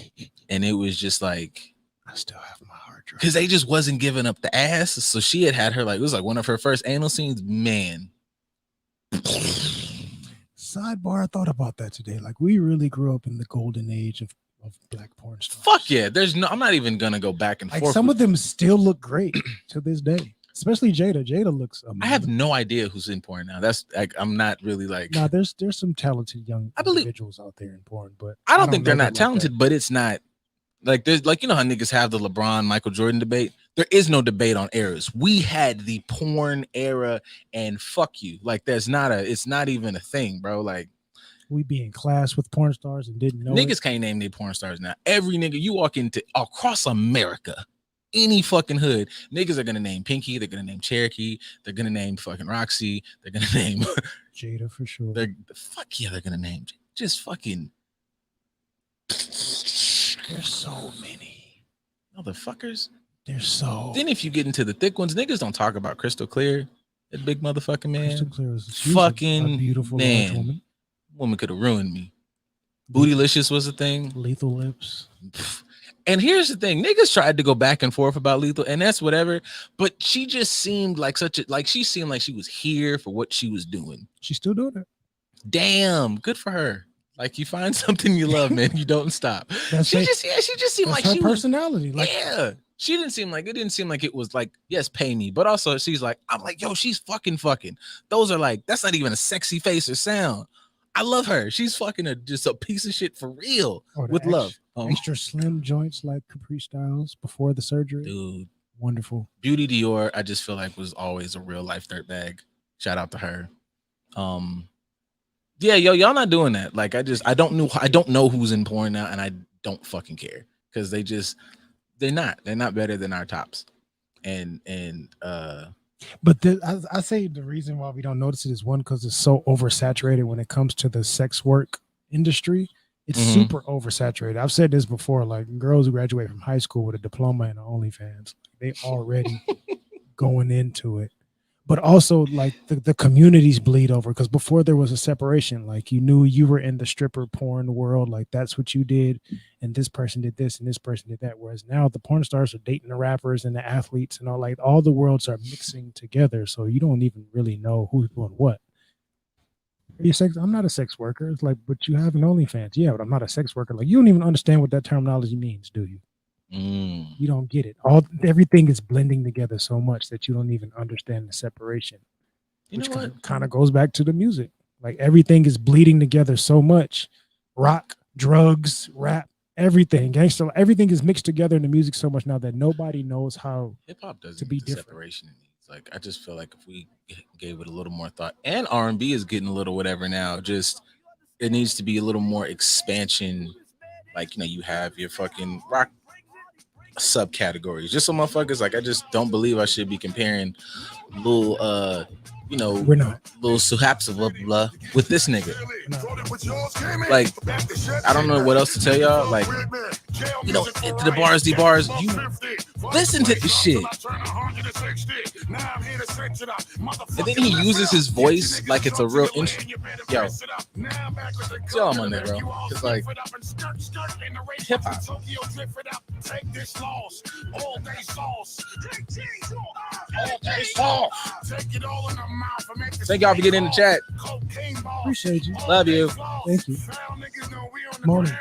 and it was just like I still have my hard drive because they just wasn't giving up the ass. So she had her like it was like one of her first anal scenes. Man. Sidebar, I thought about that today. Like we really grew up in the golden age of black porn stars. Fuck yeah. I'm not even gonna go back and like forth. Some of them still look great to this day. especially Jada. Jada looks amazing. I have no idea who's in porn now. That's like I'm not really like. Nah, there's some talented young I believe- individuals out there in porn, but I don't think know they're them not like talented, that. but it's not like there's like you know how niggas have the LeBron Michael Jordan debate. There is no debate on eras. We had the porn era, and fuck you. Like there's not a. It's not even a thing, bro. Like We be in class with porn stars and didn't know niggas it. can't name their porn stars now. Every nigga you walk into across America, any fucking hood, niggas are gonna name Pinky. They're gonna name Cherokee. They're gonna name fucking Roxy. They're gonna name. Jada for sure. They're fuck yeah. They're gonna name just fucking. There's so many. Motherfuckers. There's so. Then if you get into the thick ones, niggas don't talk about Crystal Clear, that big motherfucking man. Crystal Clear was she's Fucking a beautiful man. large woman. Woman could have ruined me. Bootylicious was a thing. Lethal Lips. And here's the thing, niggas tried to go back and forth about Lethal, and that's whatever. But she just seemed like she seemed like she was here for what she was doing. She's still doing it. Damn, good for her. Like you find something you love, man, you don't stop. That's She her- just seemed That's like her she was. personality. Like Yeah. She didn't seem like it was like, yes, pay me, but also she's like, I'm like, yo, she's fucking. Those are like, that's not even a sexy face or sound. I love her. She's fucking just a piece of shit for real oh, the with love. Extra slim joints like Capri Styles before the surgery. Dude, Wonderful. Beauty Dior, I just feel like was always a real life dirtbag. Shout out to her. Yeah, yo, y'all not doing that. Like, I don't know who's in porn now, and I don't fucking care because they're not better than our tops. But I say the reason why we don't notice it is one, because it's so oversaturated when it comes to the sex work industry. It's Mhm. super oversaturated. I've said this before, like girls who graduate from high school with a diploma and OnlyFans, they already going into it. But also like the communities bleed over, because before there was a separation, like you knew you were in the stripper porn world, like that's what you did, and this person did this and this person did that. Whereas now the porn stars are dating the rappers and the athletes and all the worlds are mixing together, so you don't even really know who's doing what. I'm not a sex worker. It's like, but you have an OnlyFans. Yeah, but I'm not a sex worker. Like you don't even understand what that terminology means, do you? You don't get it. Everything is blending together so much that you don't even understand the separation. You know Which what? kind of goes back to the music. Like everything is bleeding together so much. Rock, drugs, rap, everything, gangster, everything is mixed together in the music so much now that nobody knows how. Hip hop doesn't To be need the different. separation it needs. Like I just feel like if we gave it a little more thought, and R&B is getting a little whatever now. Just it needs to be a little more expansion. Like you have your fucking rock subcategories. Just so motherfuckers like I just don't believe I should be comparing little We're not. little Suhaps blah with this nigga. Like I don't know what else to tell y'all. Like into the bars, you listen to this shit. And then he uses his voice like it's a real intro. Yo, tell him on there, bro. It's like hip hop. Thank y'all for getting in the chat. Appreciate you. Love you. Thank you. Morning.